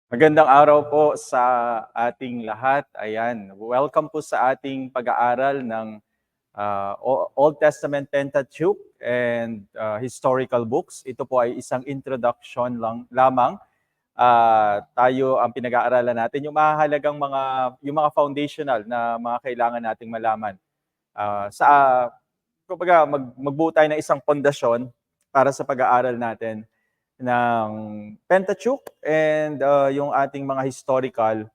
Magandang araw po sa ating lahat. Ayan, welcome po sa ating pag-aaral ng Old Testament Pentateuch and historical books. Ito po ay isang introduction lamang. Tayo ang pinag-aaralan natin yung mahahalagang yung mga foundational na mga kailangan nating malaman. Kumbaga, magbuo tayo ng isang pundasyon para sa pag-aaral natin ng Pentateuch and yung ating mga historical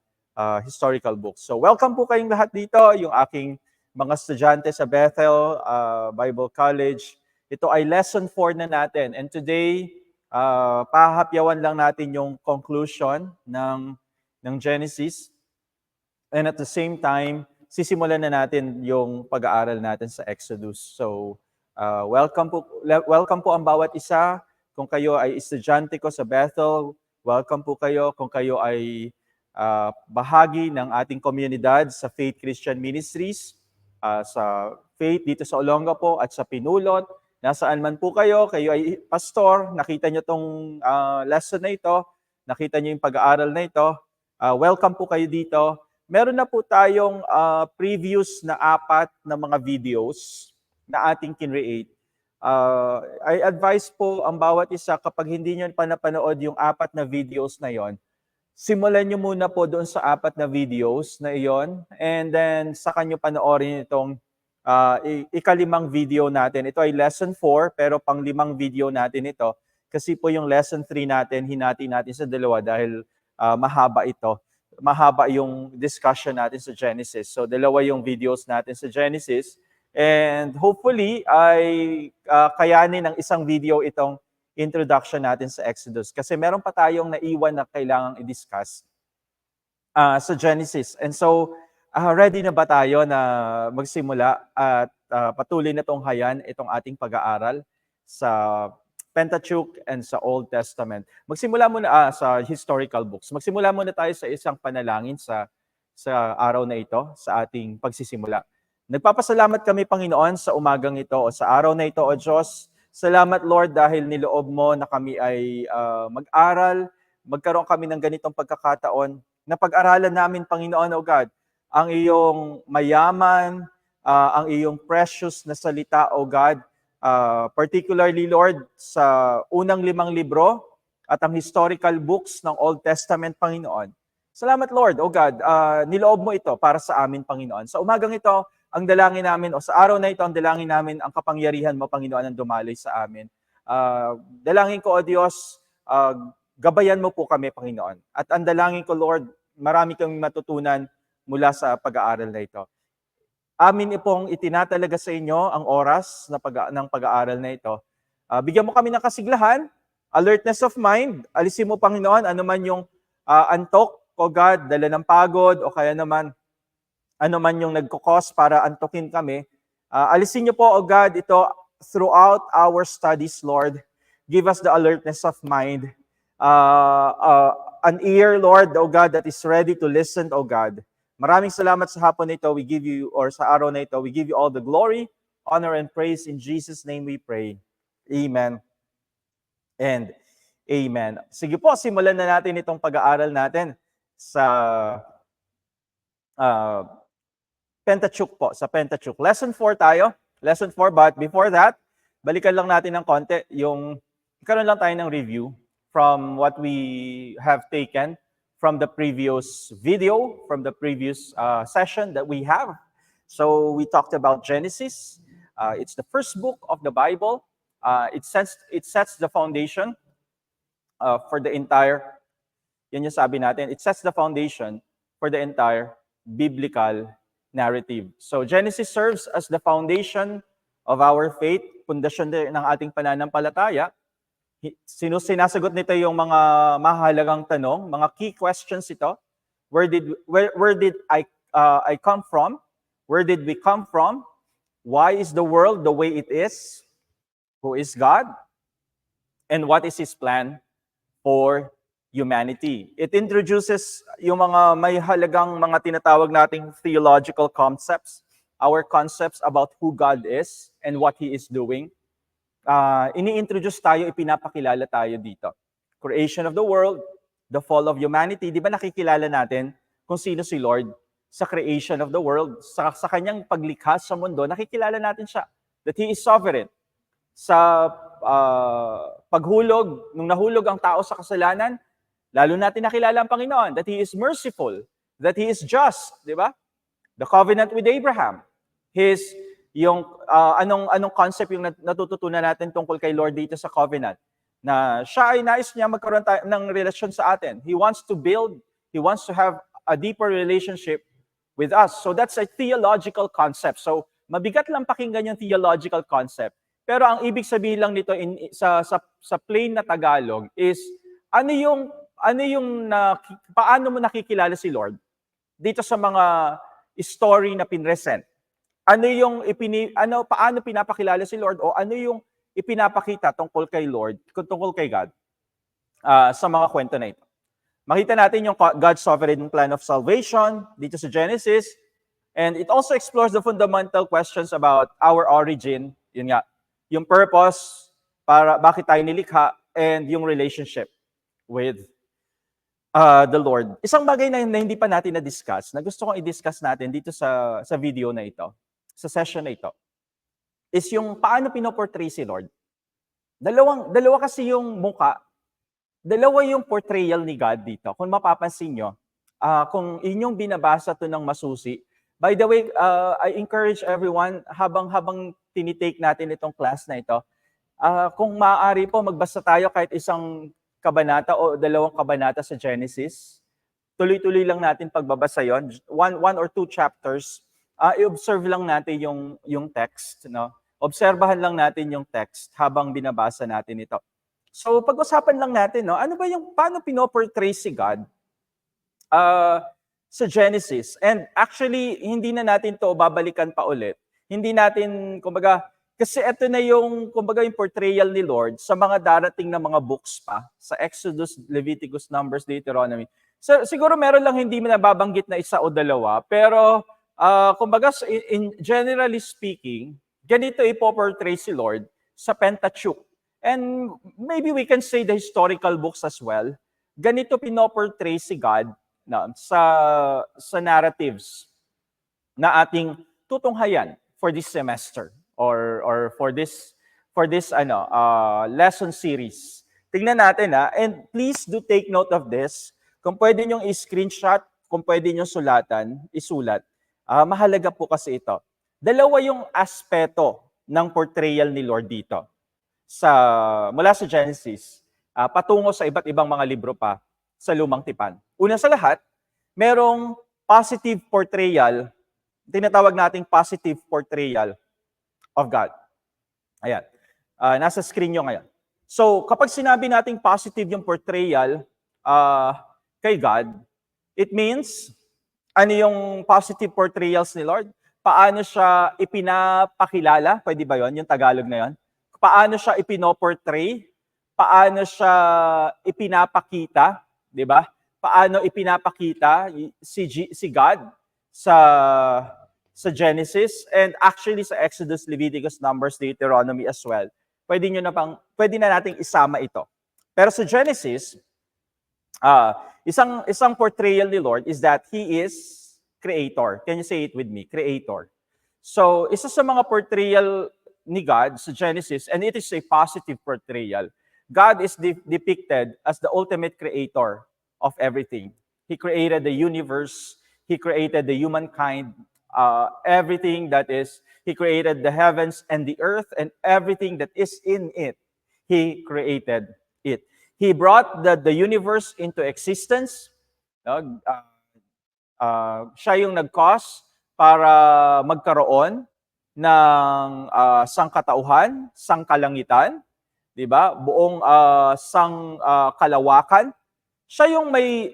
books. So welcome po kayong lahat dito, yung aking mga estudyante sa Bethel Bible College. Ito ay lesson 4 na natin, and today pahapyawan lang natin yung conclusion ng Genesis, and at the same time sisimulan na natin yung pag-aaral natin sa Exodus. So welcome po ang bawat isa. Kung kayo ay estudyante ko sa Bethel, welcome po kayo. Kung kayo ay bahagi ng ating komunidad sa Faith Christian Ministries, sa Faith dito sa Olongapo at sa Pinulot, nasaan man po kayo ay pastor, nakita nyo tong lesson na ito, nakita nyo yung pag-aaral na ito, welcome po kayo dito. Meron na po tayong previous na 4 na mga videos na ating kinreate. I advise po ang bawat isa, kapag hindi nyo pa napanood yung 4 na videos na yon, simulan nyo muna po doon sa 4 na videos na iyon, and then saka nyo panoorin itong ika-5 video natin. Ito ay lesson 4, pero pang-5 video natin ito. Kasi po yung lesson 3 natin, hinati natin sa 2 dahil mahaba ito. Mahaba yung discussion natin sa Genesis. So 2 yung videos natin sa Genesis. And hopefully ay kayanin ng isang video itong introduction natin sa Exodus. Kasi meron pa tayong naiwan na kailangang i-discuss sa Genesis. And so, ready na ba tayo na magsimula at patuloy na tunghayan itong ating pag-aaral sa Pentateuch and sa Old Testament? Magsimula muna sa historical books. Magsimula muna tayo sa isang panalangin sa araw na ito, sa ating pagsisimula. Nagpapasalamat kami, Panginoon, sa umagang ito o sa araw na ito, O Diyos. Salamat, Lord, dahil niloob mo na kami ay mag-aral, magkaroon kami ng ganitong pagkakataon na pag-aralan namin, Panginoon, O God, ang iyong mayaman, ang iyong precious na salita, O God, particularly, Lord, sa unang 5 libro at ang historical books ng Old Testament, Panginoon. Salamat, Lord, O God, niloob mo ito para sa amin, Panginoon. Sa umagang ito, ang dalangin namin, o sa araw na ito, ang dalangin namin, ang kapangyarihan mo, Panginoon, ang dumalay sa amin. Dalangin ko, O Diyos, gabayan mo po kami, Panginoon. At ang dalangin ko, Lord, marami kami matutunan mula sa pag-aaral na ito. Amin pong itinatalaga sa inyo ang oras ng pag-aaral na ito. Bigyan mo kami ng kasiglahan, alertness of mind. Alisin mo, Panginoon, ano man yung antok, O God, dala ng pagod, o kaya naman ano man yung nagkukos para antukin kami. Alisin niyo po, O God, ito throughout our studies, Lord. Give us the alertness of mind. An ear, Lord, O God, that is ready to listen, O God. Maraming salamat sa hapon na ito. We give you, or sa araw na ito, we give you all the glory, honor, and praise. In Jesus' name we pray. Amen and amen. Sige po, simulan na natin itong pag-aaral natin sa Pentateuch po, sa Pentateuch. Lesson 4 tayo. Lesson 4, but before that, balikan lang natin ng konti karoon lang tayo ng review from what we have taken from the previous video, from the previous session that we have. So we talked about Genesis. It's the first book of the Bible. It sets the foundation for the entire, yan yung sabi natin, it sets the foundation for the entire biblical narrative. So Genesis serves as the foundation of our faith, pundasyon ng ating pananampalataya. Sinasagot nito yung mga mahalagang tanong, mga key questions ito. Where did I come from? Where did we come from? Why is the world the way it is? Who is God? And what is His plan for humanity? It introduces yung mga may halagang mga tinatawag nating theological concepts, our concepts about who God is and what He is doing. Ini-introduce tayo, ipinapakilala tayo dito. Creation of the world, the fall of humanity, di ba nakikilala natin kung sino si Lord sa creation of the world, sa kanyang paglikha sa mundo, nakikilala natin siya, that He is sovereign. Sa paghulog, nung nahulog ang tao sa kasalanan, lalo natin nakilala ang Panginoon, that He is merciful, that He is just, di ba? The covenant with Abraham, anong concept yung natututunan natin tungkol kay Lord dito sa covenant? Na siya ay nais niya magkaroon ng relasyon sa atin. He wants to have a deeper relationship with us. So that's a theological concept. So mabigat lang pakinggan yung theological concept. Pero ang ibig sabihin lang nito sa plain na Tagalog is paano mo nakikilala si Lord dito sa mga story na pinresent. Paano pinapakilala si Lord o ano yung ipinapakita tungkol kay Lord, tungkol kay God sa mga kwento na ito. Makita natin yung God's sovereign plan of salvation dito sa Genesis, and it also explores the fundamental questions about our origin, yun nga, yung purpose, para bakit tayo nilikha, and yung relationship with the Lord. Isang bagay na hindi pa natin na-discuss, na gusto kong i-discuss natin dito sa video na ito, sa session na ito, is yung paano pinoportray si Lord. Dalawa kasi yung muka, dalawa yung portrayal ni God dito. Kung mapapansin nyo, kung inyong binabasa to ng masusi, by the way, I encourage everyone, habang tinitake natin itong class na ito, kung maaari po, magbasa tayo kahit isang kabanata o dalawang kabanata sa Genesis. Tuloy-tuloy lang natin pagbabasa yon, one or two chapters. I-observe lang natin yung text, no? Obserbahan lang natin yung text habang binabasa natin ito. So pag-usapan lang natin, no, paano pinoportray si God sa Genesis. And actually, hindi na natin to babalikan pa ulit. Hindi natin, kasi ito na yung portrayal ni Lord sa mga darating na mga books pa, sa Exodus, Leviticus, Numbers, Deuteronomy. So, siguro meron lang hindi nababanggit na isa o dalawa, pero in generally speaking, ganito ipoportray si Lord sa Pentateuch. And maybe we can say the historical books as well. Ganito pinoportray si God sa narratives na ating tutunghayan for this semester or for this lesson series. Tingnan natin and please do take note of this. Kung pwede niyong i-screenshot, kung pwede niyong isulat. Mahalaga po kasi ito. Dalawa yung aspeto ng portrayal ni Lord dito. Mula sa Genesis, patungo sa iba't ibang mga libro pa sa Lumang Tipan. Una sa lahat, merong positive portrayal, tinatawag nating positive portrayal of God. Ayan. Nasa screen nyo ngayon. So, kapag sinabi nating positive yung portrayal kay God, it means, ano yung positive portrayals ni Lord? Paano siya ipinapakilala? Pwede ba yon yung Tagalog na yon? Paano siya ipinoportray? Paano siya ipinapakita? Di ba? Paano ipinapakita si God sa Genesis and actually sa Exodus, Leviticus, Numbers, Deuteronomy as well. Pwede na nating isama ito. Pero sa Genesis, isang portrayal ni Lord is that He is Creator. Can you say it with me? Creator. So, isa sa mga portrayal ni God sa Genesis, and it is a positive portrayal, God is depicted as the ultimate creator of everything. He created the universe, He created the humankind, everything that is, He created the heavens and the earth and everything that is in it. He created it. He brought the universe into existence. Siya yung nag-cause para magkaroon ng sangkatauhan, sangkalangitan, di ba? Buong sangkalawakan. Siya yung may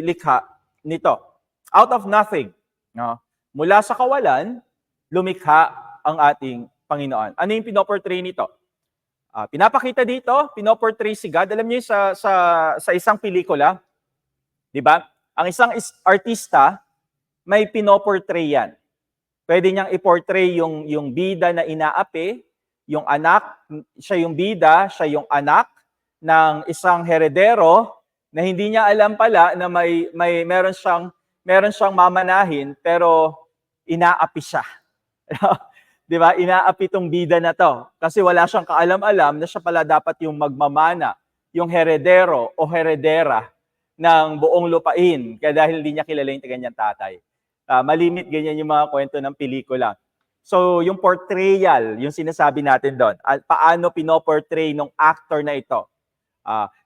likha nito. Out of nothing. No? Mula sa kawalan, lumikha ang ating Panginoon. Ano yung pinoportray nito? Pinapakita dito, pinoportray si God. Alam niyo sa isang pelikula, di ba? Ang isang artista, may pinoportray yan. Pwede niyang i-portray yung bida na inaapi, yung anak, siya yung bida, siya yung anak ng isang heredero na hindi niya alam pala na meron siyang mamanahin pero inaapi siya. 'Di ba? Inaapi tong bida na 'to kasi wala siyang kaalam-alam na siya pala dapat yung magmamana, yung heredero o heredera ng buong lupain. Kaya dahil hindi niya kilala yung kanyang tatay. Malimit ganyan yung mga kwento ng pelikula. So, yung portrayal, yung sinasabi natin doon, paano pinoportray ng actor na ito.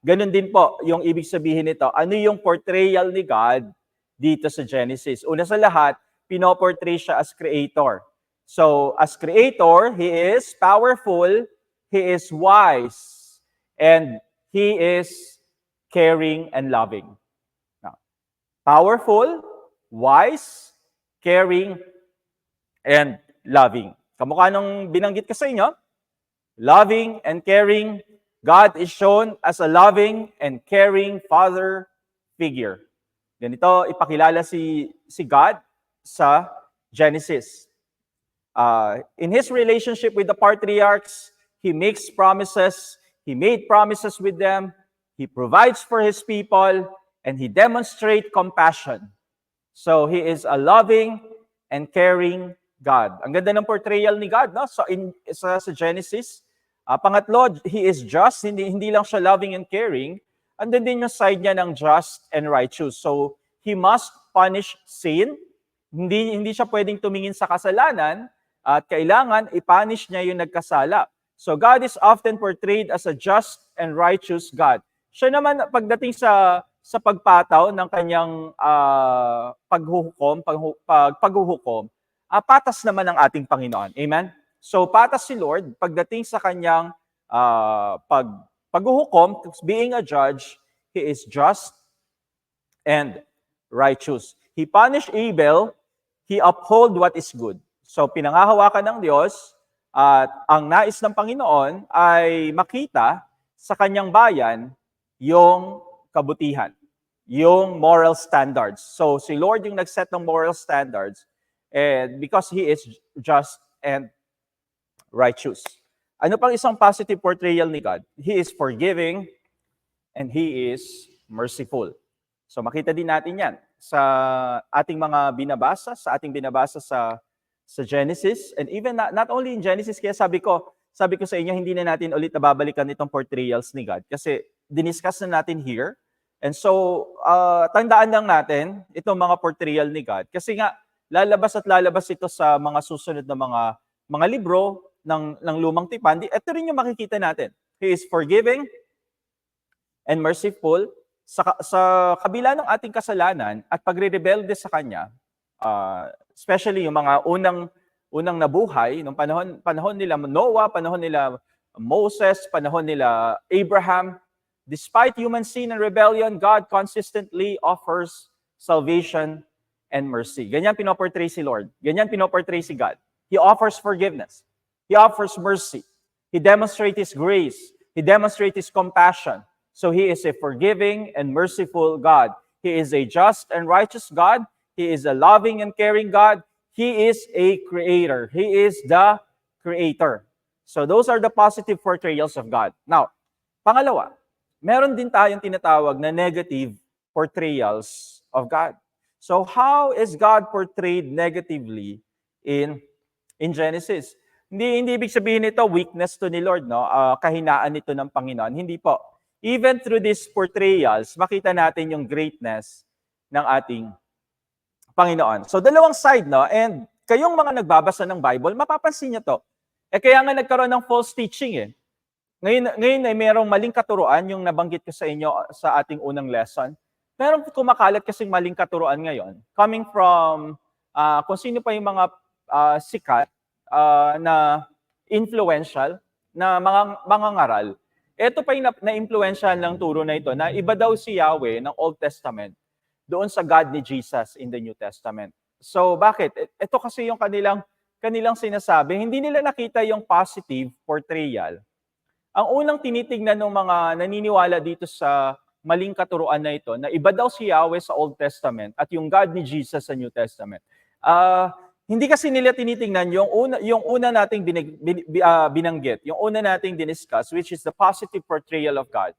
Ganun din po yung ibig sabihin nito. Ano yung portrayal ni God dito sa Genesis? Una sa lahat, pinoportray siya as creator. So, as creator, He is powerful, He is wise, and He is caring and loving. Now, powerful, wise, caring, and loving. Kamukha nung binanggit ko sa inyo, loving and caring. God is shown as a loving and caring father figure. Ganito ipakilala si God sa Genesis. In His relationship with the patriarchs, He makes promises. He made promises with them. He provides for His people, and He demonstrates compassion. So He is a loving and caring God. Ang ganda ng portrayal ni God, no? So sa Genesis. Pangatlo, He is just, hindi lang siya loving and caring, andun din yung side niya ng just and righteous. So, He must punish sin, hindi siya pwedeng tumingin sa kasalanan, at kailangan i-punish niya yung nagkasala. So, God is often portrayed as a just and righteous God. Siya naman, pagdating sa pagpataw ng kanyang paghuhukom, patas naman ang ating Panginoon. Amen? So, patas si Lord, pagdating sa kanyang paghuhukom, being a judge, He is just and righteous. He punished evil, He uphold what is good. So, pinangahawakan ng Diyos, at ang nais ng Panginoon ay makita sa kanyang bayan yung kabutihan, yung moral standards. So, si Lord yung nag-set ng moral standards, and because He is just and righteous. Ano pang isang positive portrayal ni God? He is forgiving and He is merciful. So makita din natin yan sa ating mga binabasa, sa Genesis, and even not only in Genesis, kaya sabi ko sa inyo, hindi na natin ulit nababalikan itong portrayals ni God kasi diniscuss na natin here. And so, tandaan lang natin itong mga portrayal ni God kasi nga, lalabas ito sa mga susunod na mga libro ng Lumang Tipan. Ito rin yung makikita natin. He is forgiving and merciful sa kabila ng ating kasalanan at pagre-rebelde sa Kanya, especially yung mga unang nabuhay, nung panahon nila Noah, panahon nila Moses, panahon nila Abraham. Despite human sin and rebellion, God consistently offers salvation and mercy. Ganyan pinoportray si Lord. Ganyan pinoportray si God. He offers forgiveness. He offers mercy. He demonstrates His grace. He demonstrates His compassion. So He is a forgiving and merciful God. He is a just and righteous God. He is a loving and caring God. He is a creator. He is the creator. So those are the positive portrayals of God. Now, pangalawa, meron din tayong tinatawag na negative portrayals of God. So how is God portrayed negatively in Genesis? Hindi ibig sabihin nito weakness to ni Lord, no? Kahinaan nito ng Panginoon. Hindi po. Even through these portrayals, makita natin yung greatness ng ating Panginoon. So dalawang side, no? And kayong mga nagbabasa ng Bible, mapapansin niyo to. Kaya nga nagkaroon ng false teaching eh. Ngayon ay merong maling katuruan, yung nabanggit ko sa inyo sa ating unang lesson. Merong kumakalat kasing maling katuruan ngayon, coming from kung sino pa yung mga sikat, na influential, na mga ngaral. Ito pa yung na-influential ng turo na ito, na iba daw si Yahweh ng Old Testament doon sa God ni Jesus in the New Testament. So bakit? Ito kasi yung kanilang sinasabi, hindi nila nakita yung positive portrayal. Ang unang tinitingnan ng mga naniniwala dito sa maling katuruan na ito, na iba daw si Yahweh sa Old Testament at yung God ni Jesus sa New Testament. Hindi kasi nila tinitingnan yung una nating binanggit, yung una nating diniscuss, which is the positive portrayal of God.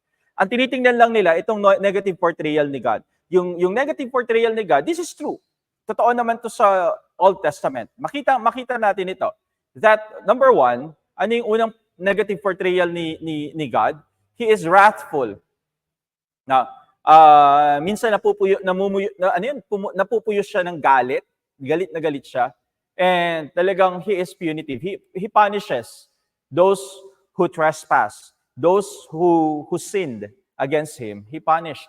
Ang tinitingnan lang nila itong negative portrayal ni God. Yung negative portrayal ni God, this is true. Totoo naman to sa Old Testament. Makita natin ito. That, number one, ano yung unang negative portrayal ni God? He is wrathful. Na, minsan napupuyo siya ng galit. Galit na galit siya. And talagang he is punitive. He punishes those who trespass, those who sinned against him. He punished.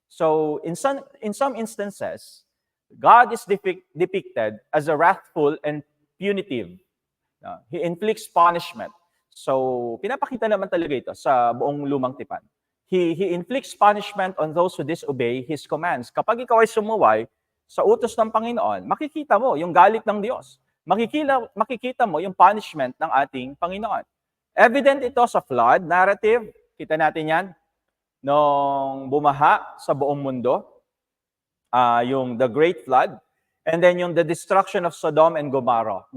So in some instances, God is depicted as a wrathful and punitive. He inflicts punishment. So pinapakita naman talaga ito sa buong lumang tipan. He inflicts punishment on those who disobey His commands. Kapag ikaw ay sumuway sa utos ng Panginoon, makikita mo yung galit ng Diyos. Makikita mo yung punishment ng ating Panginoon. Evident ito sa flood narrative. Kita natin yan. Nung bumaha sa buong mundo, yung the Great Flood, and then yung the destruction of Sodom and Gomorrah.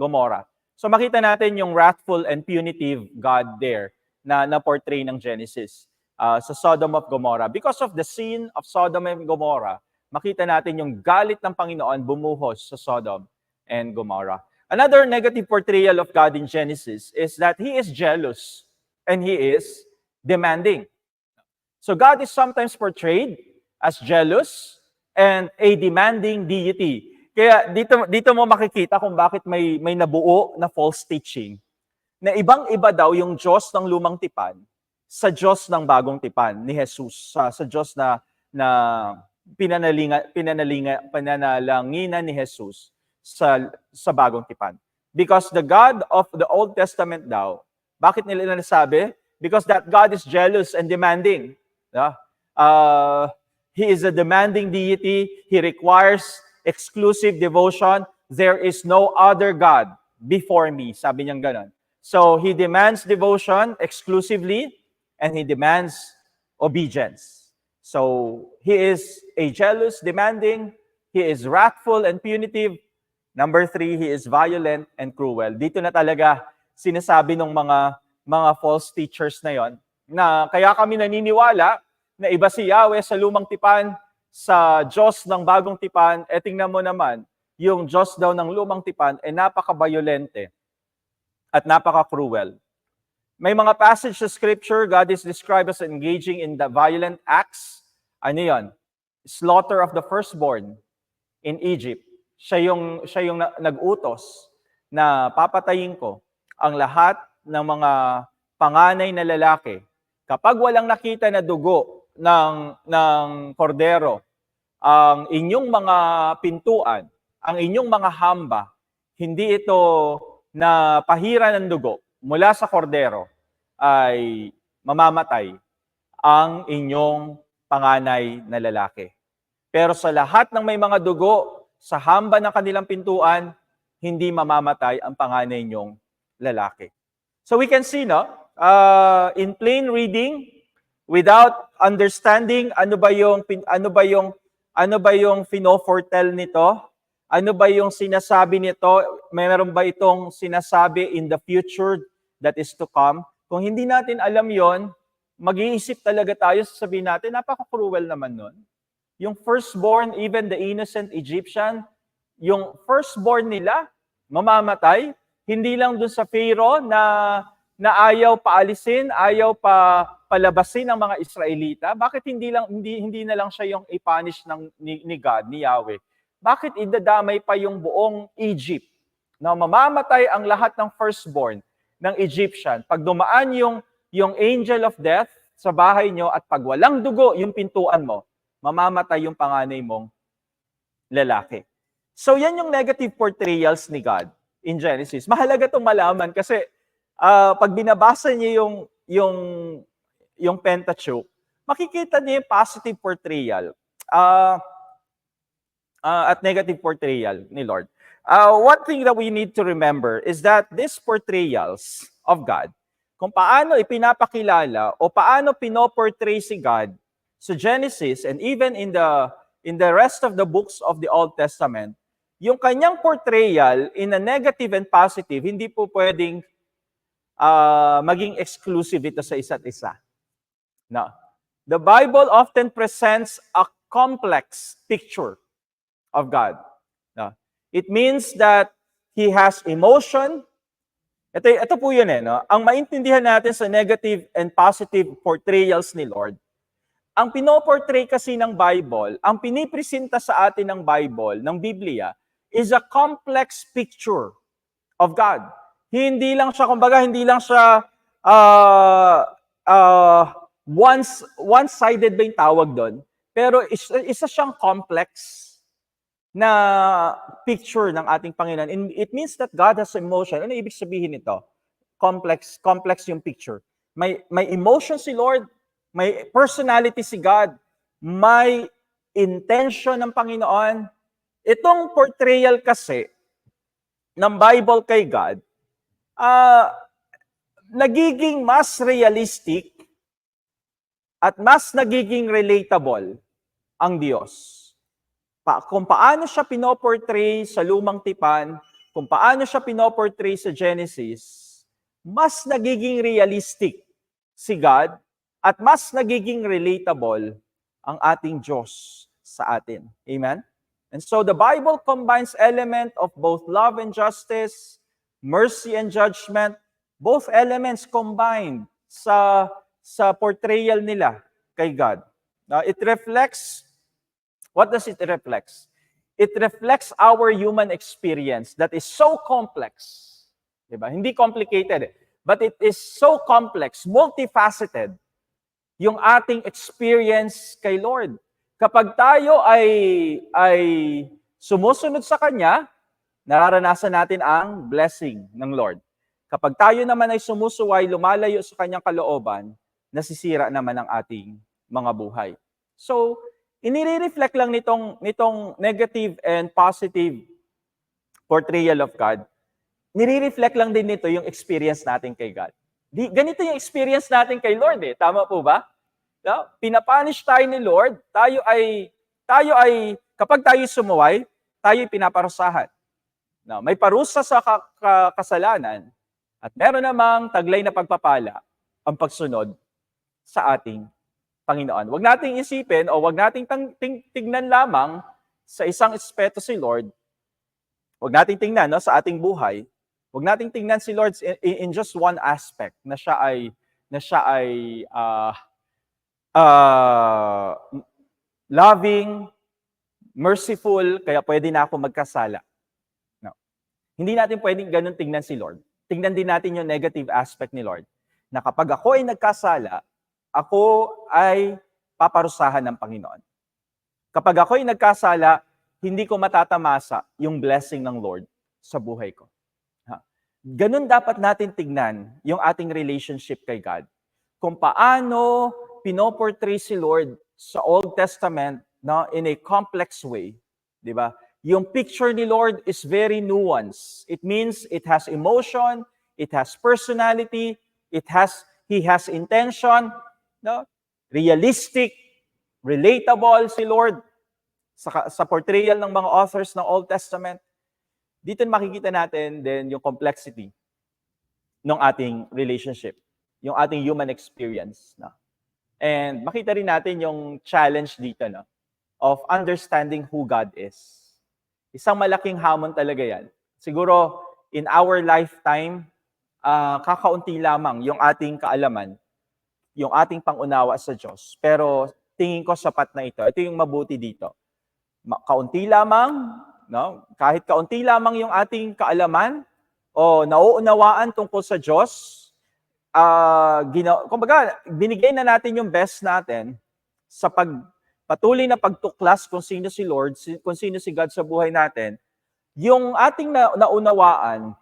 So makita natin yung wrathful and punitive God there na portray ng Genesis sa Sodom of Gomorrah. Because of the sin of Sodom and Gomorrah, makita natin yung galit ng Panginoon bumuhos sa Sodom and Gomorrah. Another negative portrayal of God in Genesis is that He is jealous and He is demanding. So God is sometimes portrayed as jealous and a demanding deity. Kaya dito mo makikita kung bakit may nabuo na false teaching na ibang-iba daw yung Diyos ng lumang tipan sa Diyos ng bagong tipan ni Jesus, sa Diyos na pinanalanginan ni Jesus sa bagong tipan. Because the God of the Old Testament daw, bakit nila nasabi? Because that God is jealous and demanding. He is a demanding deity. He requires exclusive devotion. There is no other God before me. Sabi niyang ganon. So, He demands devotion exclusively and He demands obedience. So, He is a jealous, demanding. He is wrathful and punitive. Number 3, He is violent and cruel. Dito na talaga sinasabi ng mga false teachers na yon na kaya kami naniniwala na iba si Yahweh sa lumang tipan, sa Diyos ng bagong tipan, tingnan mo naman, yung Diyos daw ng lumang tipan ay napaka-violente at napaka-cruel. May mga passage sa Scripture, God is described as engaging in the violent acts. Ano yon? Slaughter of the firstborn in Egypt. Siya yung nag-utos na papatayin ko ang lahat ng mga panganay na lalaki. Kapag walang nakita na dugo ng kordero, ang inyong mga pintuan, ang inyong mga hamba, hindi ito na pahira ng dugo mula sa kordero, ay mamamatay ang inyong panganay na lalaki. Pero sa lahat ng may mga dugo sa hamba ng kanilang pintuan, hindi mamamatay ang panganay ninyong lalaki. So we can see, in plain reading, without understanding ano ba yung fino-foretell nito, ano ba yung sinasabi nito, mayroon ba itong sinasabi in the future that is to come. Kung hindi natin alam yon, mag-iisip talaga tayo, sasabihin natin, napaka-cruel naman nun. Yung firstborn, even the innocent Egyptian, yung firstborn nila, mamamatay, hindi lang dun sa Pharaoh na ayaw paalisin, ayaw palabasin ng mga Israelita. Bakit hindi na lang siya yung i-punish ni God, ni Yahweh? Bakit idadamay pa yung buong Egypt na mamamatay ang lahat ng firstborn ng Egyptian? Pag dumaan yung angel of death sa bahay nyo at pag walang dugo yung pintuan mo, mamamatay yung panganay mong lalaki. So yan yung negative portrayals ni God in Genesis. Mahalaga itong malaman kasi pag binabasa niyo yung Pentateuch, makikita niyo yung positive portrayal at negative portrayal ni Lord. One thing that we need to remember is that these portrayals of God, kung paano ipinapakilala o paano pinoportray si God sa Genesis and even in the rest of the books of the Old Testament, yung kanyang portrayal in a negative and positive, hindi po pwedeng maging exclusive ito sa isa't isa. No. The Bible often presents a complex picture of God. No? It means that He has emotion. Ito po yun no? Ang maintindihan natin sa negative and positive portrayals ni Lord, ang pinoportray kasi ng Bible, ang pinipresenta sa atin ng Bible, ng Biblia, is a complex picture of God. Hindi lang siya, kumbaga, hindi lang siya one-sided ba yung tawag doon? Pero isa siyang complex na picture ng ating Panginoon. And it means that God has emotion. Ano ibig sabihin nito? Complex yung picture. May emotion si Lord, may personality si God, may intention ng Panginoon. Itong portrayal kasi ng Bible kay God, nagiging mas realistic at mas nagiging relatable ang Diyos. Kung paano siya pinoportray sa Lumang Tipan, kung paano siya pinoportray sa Genesis, mas nagiging realistic si God at mas nagiging relatable ang ating Diyos sa atin. Amen? And so the Bible combines element of both love and justice, mercy and judgment, both elements combined sa portrayal nila kay God. It reflects, what does it reflect? It reflects our human experience that is so complex. Diba? Hindi complicated, but it is so complex, multifaceted, yung ating experience kay Lord. Kapag tayo ay sumusunod sa Kanya, nararanasan natin ang blessing ng Lord. Kapag tayo naman ay sumusuway, lumalayo sa Kanyang kalooban, nasisira naman ang ating mga buhay. So, inire-reflect lang nitong negative and positive portrayal of God. Nire-reflect lang din nito yung experience natin kay God. Ganito yung experience natin kay Lord eh. Tama po ba? No? Pinapunish tayo ni Lord, tayo ay kapag tayo sumuway, tayo pinaparusahan. No, may parusa sa kasalanan at meron namang taglay na pagpapala ang pagsunod sa ating Panginoon. Huwag nating isipin o huwag nating tignan lamang sa isang aspeto si Lord. Huwag nating tingnan sa ating buhay. Huwag nating tingnan si Lord in just one aspect na siya ay loving, merciful, kaya pwede na ako magkasala. No. Hindi natin pwedeng ganun tingnan si Lord. Tingnan din natin yung negative aspect ni Lord. Na kapag ako ay nagkasala, ako ay paparusahan ng Panginoon. Kapag ako ay nagkasala, hindi ko matatamasa yung blessing ng Lord sa buhay ko. Ganun dapat natin tignan yung ating relationship kay God. Kung paano pinoportray si Lord sa Old Testament in a complex way, di ba? Yung picture ni Lord is very nuanced. It means it has emotion, it has personality, He has intention, no? Realistic, relatable si Lord sa portrayal ng mga authors ng Old Testament. Dito makikita natin din yung complexity ng ating relationship, yung ating human experience. No? And makita rin natin yung challenge dito of understanding who God is. Isang malaking hamon talaga yan. Siguro, in our lifetime, kakaunti lamang yung ating kaalaman, yung ating pangunawa sa Diyos. Pero tingin ko sapat na ito. Ito yung mabuti dito. Kaunti lamang, no? Kahit kaunti lamang yung ating kaalaman o nauunawaan tungkol sa Diyos, kumbaga, binigay na natin yung best natin sa patuloy na pagtuklas kung sino si Lord, kung sino si God sa buhay natin, yung ating naunawaan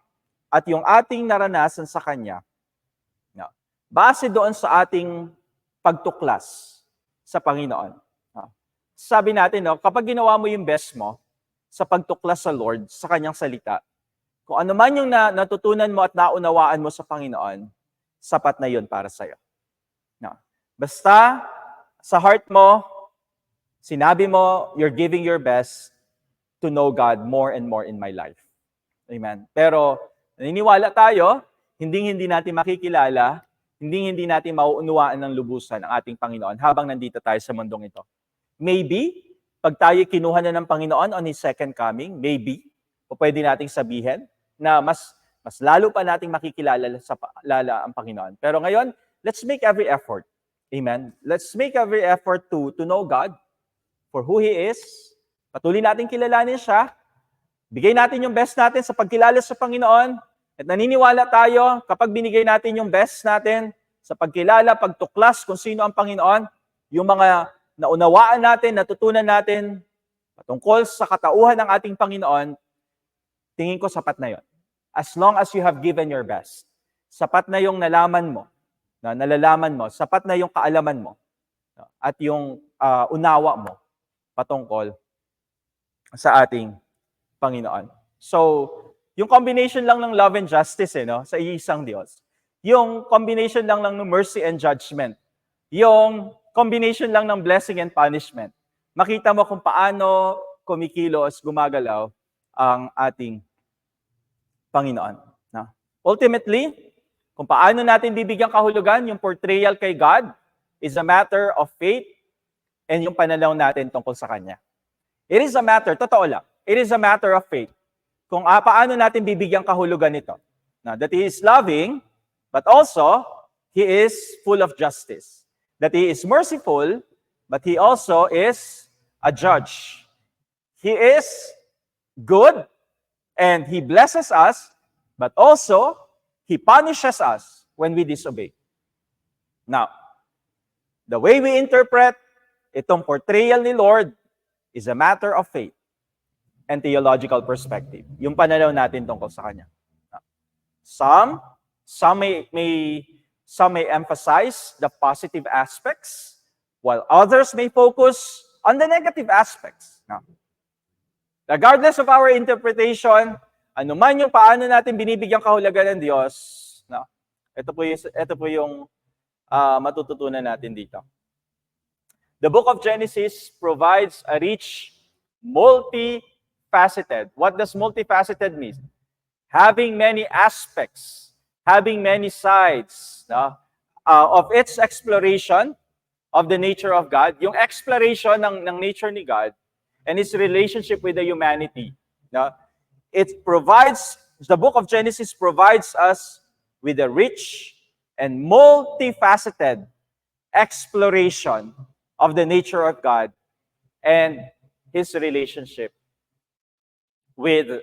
at yung ating naranasan sa Kanya, no? Base doon sa ating pagtuklas sa Panginoon. Sabi natin, kapag ginawa mo yung best mo sa pagtuklas sa Lord, sa Kanyang salita, kung ano man yung natutunan mo at naunawaan mo sa Panginoon, sapat na yun para sa'yo. No. Basta, sa heart mo, sinabi mo, you're giving your best to know God more and more in my life. Amen. Pero, naniniwala tayo, hindi natin makikilala hindi natin mauunawaan ng lubusan ang ating Panginoon habang nandito tayo sa mundong ito. Maybe, pag tayo kinuha na ng Panginoon on His second coming, maybe, o pwede nating sabihin na mas lalo pa nating makikilala ang Panginoon. Pero ngayon, let's make every effort. Amen? Let's make every effort to know God for who He is. Patuloy natin kilalanin siya. Bigay natin yung best natin sa pagkilala sa Panginoon. At naniniwala tayo kapag binigay natin yung best natin sa pagkilala, pagtuklas kung sino ang Panginoon, yung mga naunawaan natin, natutunan natin patungkol sa katauhan ng ating Panginoon, tingin ko sapat na yon. As long as you have given your best. Sapat na yung nalalaman mo, sapat na yung kaalaman mo, at yung unawa mo patungkol sa ating Panginoon. So, yung combination lang ng love and justice sa iisang Diyos. Yung combination lang ng mercy and judgment. Yung combination lang ng blessing and punishment. Makita mo kung paano kumikilos, gumagalaw ang ating Panginoon. Ultimately, kung paano natin bibigyan kahulugan yung portrayal kay God is a matter of faith and yung pananaw natin tungkol sa Kanya. It is a matter, totoo lang, it is a matter of faith. Kung paano natin bibigyan kahulugan ito. That He is loving, but also, He is full of justice. That He is merciful, but He also is a judge. He is good, and He blesses us, but also, He punishes us when we disobey. Now, the way we interpret itong portrayal ni Lord is a matter of faith and theological perspective. Yung pananaw natin tungkol sa Kanya. Some may emphasize the positive aspects, while others may focus on the negative aspects. Regardless of our interpretation, ano man yung paano natin binibigyan kahulugan ng Diyos, ito po yung matututunan natin dito. The book of Genesis provides a rich, multifaceted. What does multifaceted mean? Having many aspects, having many sides of its exploration of the nature of God, yung exploration ng nature ni God and His relationship with the humanity. The book of Genesis provides us with a rich and multifaceted exploration of the nature of God and His relationship with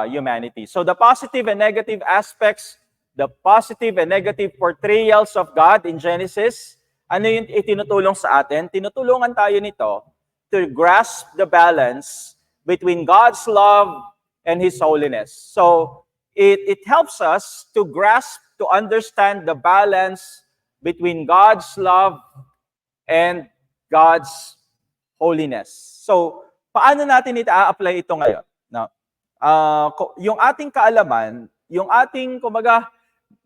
humanity. So the positive and negative aspects, the positive and negative portrayals of God in Genesis, ano yung itinutulong sa atin? Tinutulungan tayo nito to grasp the balance between God's love and His holiness. So it helps us to grasp, to understand the balance between God's love and God's holiness. So, paano natin i-apply ito ngayon? Yung ating kaalaman, yung ating,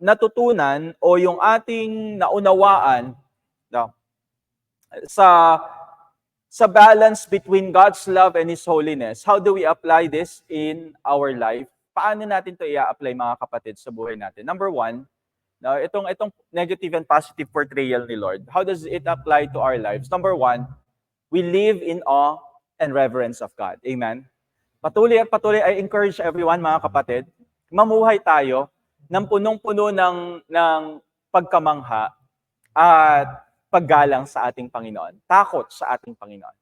natutunan o yung ating naunawaan sa balance between God's love and His holiness, how do we apply this in our life? Paano natin ito i-apply, mga kapatid, sa buhay natin? Number one, itong negative and positive portrayal ni Lord, how does it apply to our lives? Number one, we live in awe and reverence of God. Amen? Patuloy, I encourage everyone, mga kapatid, mamuhay tayo ng punong-puno ng pagkamangha at paggalang sa ating Panginoon. Takot sa ating Panginoon.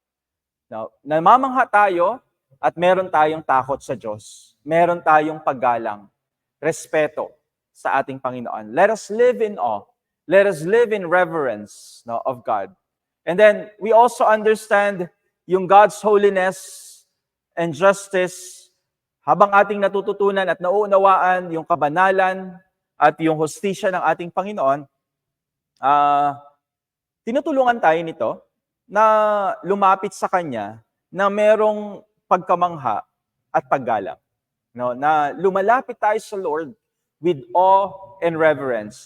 Namamangha tayo at meron tayong takot sa Diyos. Meron tayong paggalang, respeto sa ating Panginoon. Let us live in awe. Let us live in reverence of God. And then, we also understand yung God's holiness and justice habang ating natututunan at nauunawaan yung kabanalan at yung hustisya ng ating Panginoon, tinutulungan tayo nito na lumapit sa Kanya na merong pagkamangha at paggalang. Na lumalapit tayo sa Lord with awe and reverence,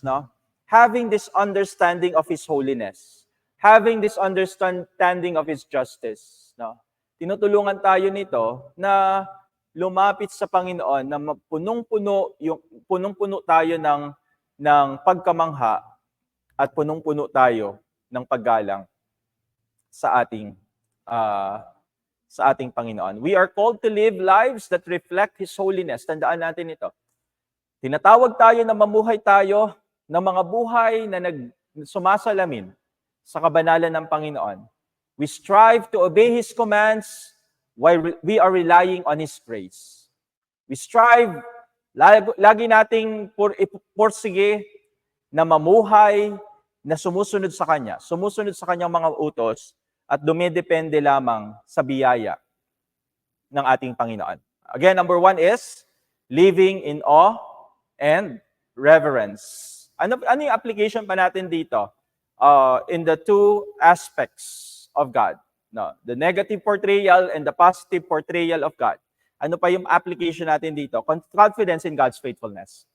having this understanding of His holiness, having this understanding of His justice. Tinutulungan tayo nito na lumapit sa Panginoon na punong-puno tayo ng pagkamangha at punong-puno tayo ng paggalang sa ating Panginoon. We are called to live lives that reflect His holiness. Tandaan natin ito. Tinatawag tayo na mamuhay tayo ng mga buhay na sumasalamin sa kabanalan ng Panginoon. We strive to obey His commands while we are relying on His grace. We strive, lagi nating pursige na mamuhay na sumusunod sa Kanya, sumusunod sa Kanyang mga utos at dumidepende lamang sa biyaya ng ating Panginoon. Again, number 1 is living in awe and reverence. Ano yung application pa natin dito? In the two aspects of God. No, the negative portrayal and the positive portrayal of God. Ano pa yung application natin dito? Confidence in God's faithfulness.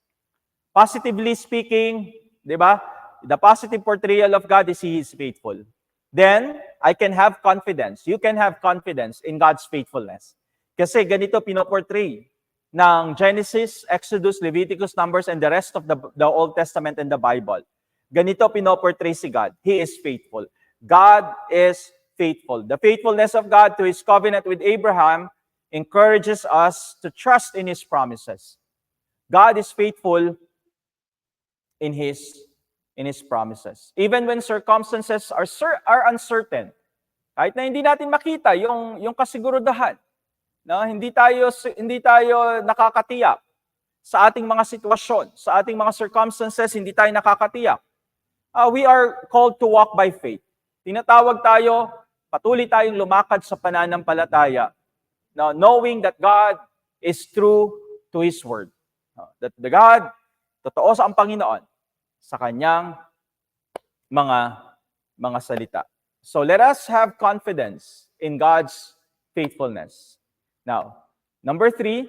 Positively speaking, di ba? The positive portrayal of God is He is faithful. Then, I can have confidence. You can have confidence in God's faithfulness. Kasi ganito pinoportray ng Genesis, Exodus, Leviticus, Numbers, and the rest of the Old Testament and the Bible. Ganito pinoportray si God. He is faithful. God is faithful. The faithfulness of God to His covenant with Abraham encourages us to trust in His promises. God is faithful in His promises. Even when circumstances are uncertain, kahit na hindi natin makita yung kasigurudahan, no? Hindi tayo nakakatiyak sa ating mga sitwasyon, sa ating mga circumstances, hindi tayo nakakatiyak. We are called to walk by faith. Tinatawag tayo, patuloy tayong lumakad sa pananampalataya, no? Knowing that God is true to His word. That the God, totoo sa ang Panginoon, sa Kanyang mga salita. So let us have confidence in God's faithfulness. Now, number 3,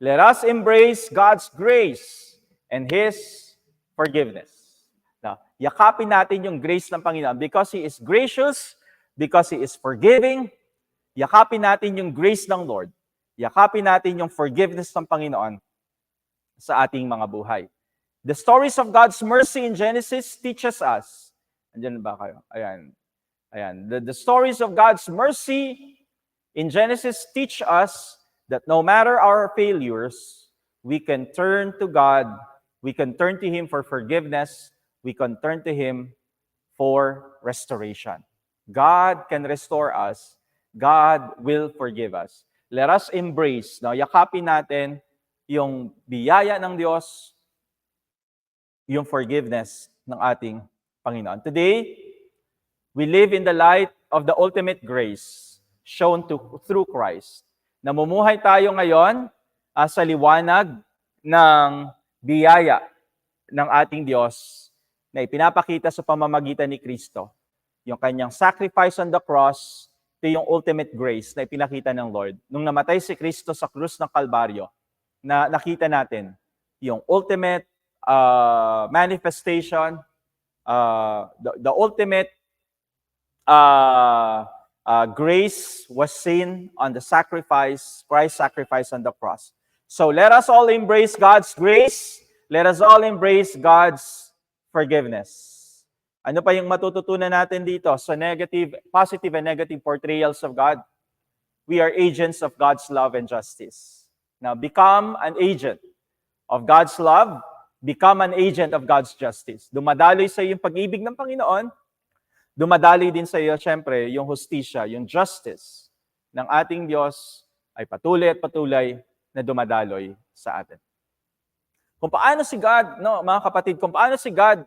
let us embrace God's grace and His forgiveness. Now, yakapin natin yung grace ng Panginoon because He is gracious, because He is forgiving. Yakapin natin yung grace ng Lord. Yakapin natin yung forgiveness ng Panginoon sa ating mga buhay. The stories of God's mercy in Genesis teaches us. Andiyan ba kayo? Ayan. The stories of God's mercy in Genesis teach us that no matter our failures, we can turn to God, we can turn to Him for forgiveness, we can turn to Him for restoration. God can restore us. God will forgive us. Let us embrace, yakapin natin yung biyaya ng Diyos, yung forgiveness ng ating Panginoon. Today, we live in the light of the ultimate grace shown through Christ. Namumuhay tayo ngayon sa liwanag ng biyaya ng ating Diyos na ipinapakita sa pamamagitan ni Kristo. Yung Kanyang sacrifice on the cross, ito yung ultimate grace na ipinakita ng Lord. Nung namatay si Kristo sa krus ng Kalbaryo, na nakita natin yung ultimate manifestation, the ultimate grace was seen on the sacrifice, Christ's sacrifice on the cross. So let us all embrace God's grace. Let us all embrace God's forgiveness. Ano pa yung matututunan natin dito sa positive and negative portrayals of God? We are agents of God's love and justice. Now, become an agent of God's love, become an agent of God's justice. Dumadaloy sa iyo yung pag-ibig ng Panginoon, dumadaloy din sa iyo, syempre, yung hustisya, yung justice ng ating Diyos ay patuloy at patuloy na dumadaloy sa atin. Kung paano si God, mga kapatid, kung paano si God,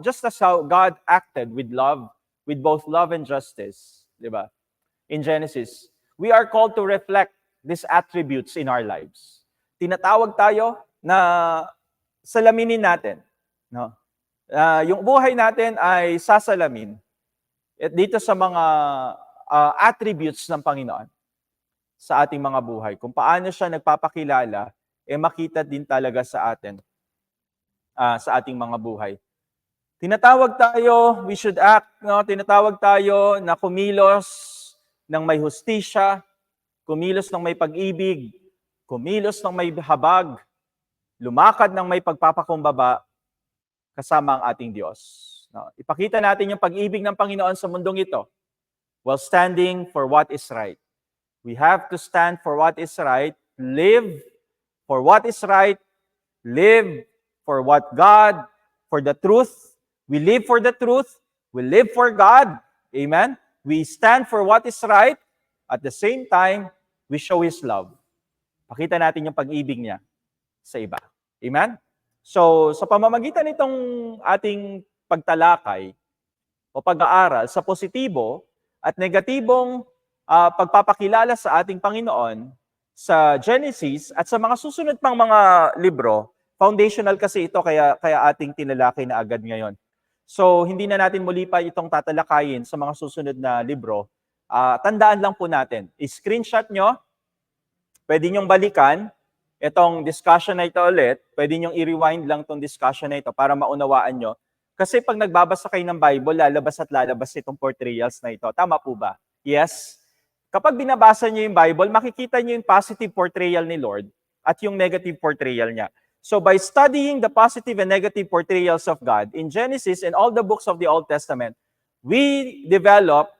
just as how God acted with love, with both love and justice, di ba? In Genesis, we are called to reflect these attributes in our lives. Tinatawag tayo na salaminin natin, no? Yung buhay natin ay sasalamin dito sa mga attributes ng Panginoon sa ating mga buhay. Kung paano siya nagpapakilala, makita din talaga sa atin, sa ating mga buhay. Tinatawag tayo, we should act, tinatawag tayo na kumilos ng may hustisya, kumilos ng may pag-ibig, kumilos ng may habag, lumakad ng may pagpapakumbaba, kasama ang ating Diyos. No? Ipakita natin yung pag-ibig ng Panginoon sa mundong ito while standing for what is right. We have to stand for what is right, live for what is right, live for what God, for the truth. We live for the truth. We live for God. Amen? We stand for what is right. At the same time, we show His love. Pakita natin yung pag-ibig niya sa iba. Amen? So, sa pamamagitan nitong ating pagtalakay o pag-aaral sa positibo at negatibong pagpapakilala sa ating Panginoon sa Genesis at sa mga susunod pang mga libro, foundational kasi ito kaya ating tinalakay na agad ngayon. So, hindi na natin muli pa itong tatalakayin sa mga susunod na libro. Tandaan lang po natin, i-screenshot nyo, pwede nyong balikan itong discussion na ito ulit, pwede nyong i-rewind lang itong discussion na ito para maunawaan nyo. Kasi pag nagbabasa kayo ng Bible, lalabas at lalabas itong portrayals na ito. Tama po ba? Yes? Kapag binabasa nyo yung Bible, makikita nyo yung positive portrayal ni Lord at yung negative portrayal niya. So by studying the positive and negative portrayals of God in Genesis and all the books of the Old Testament, we develop,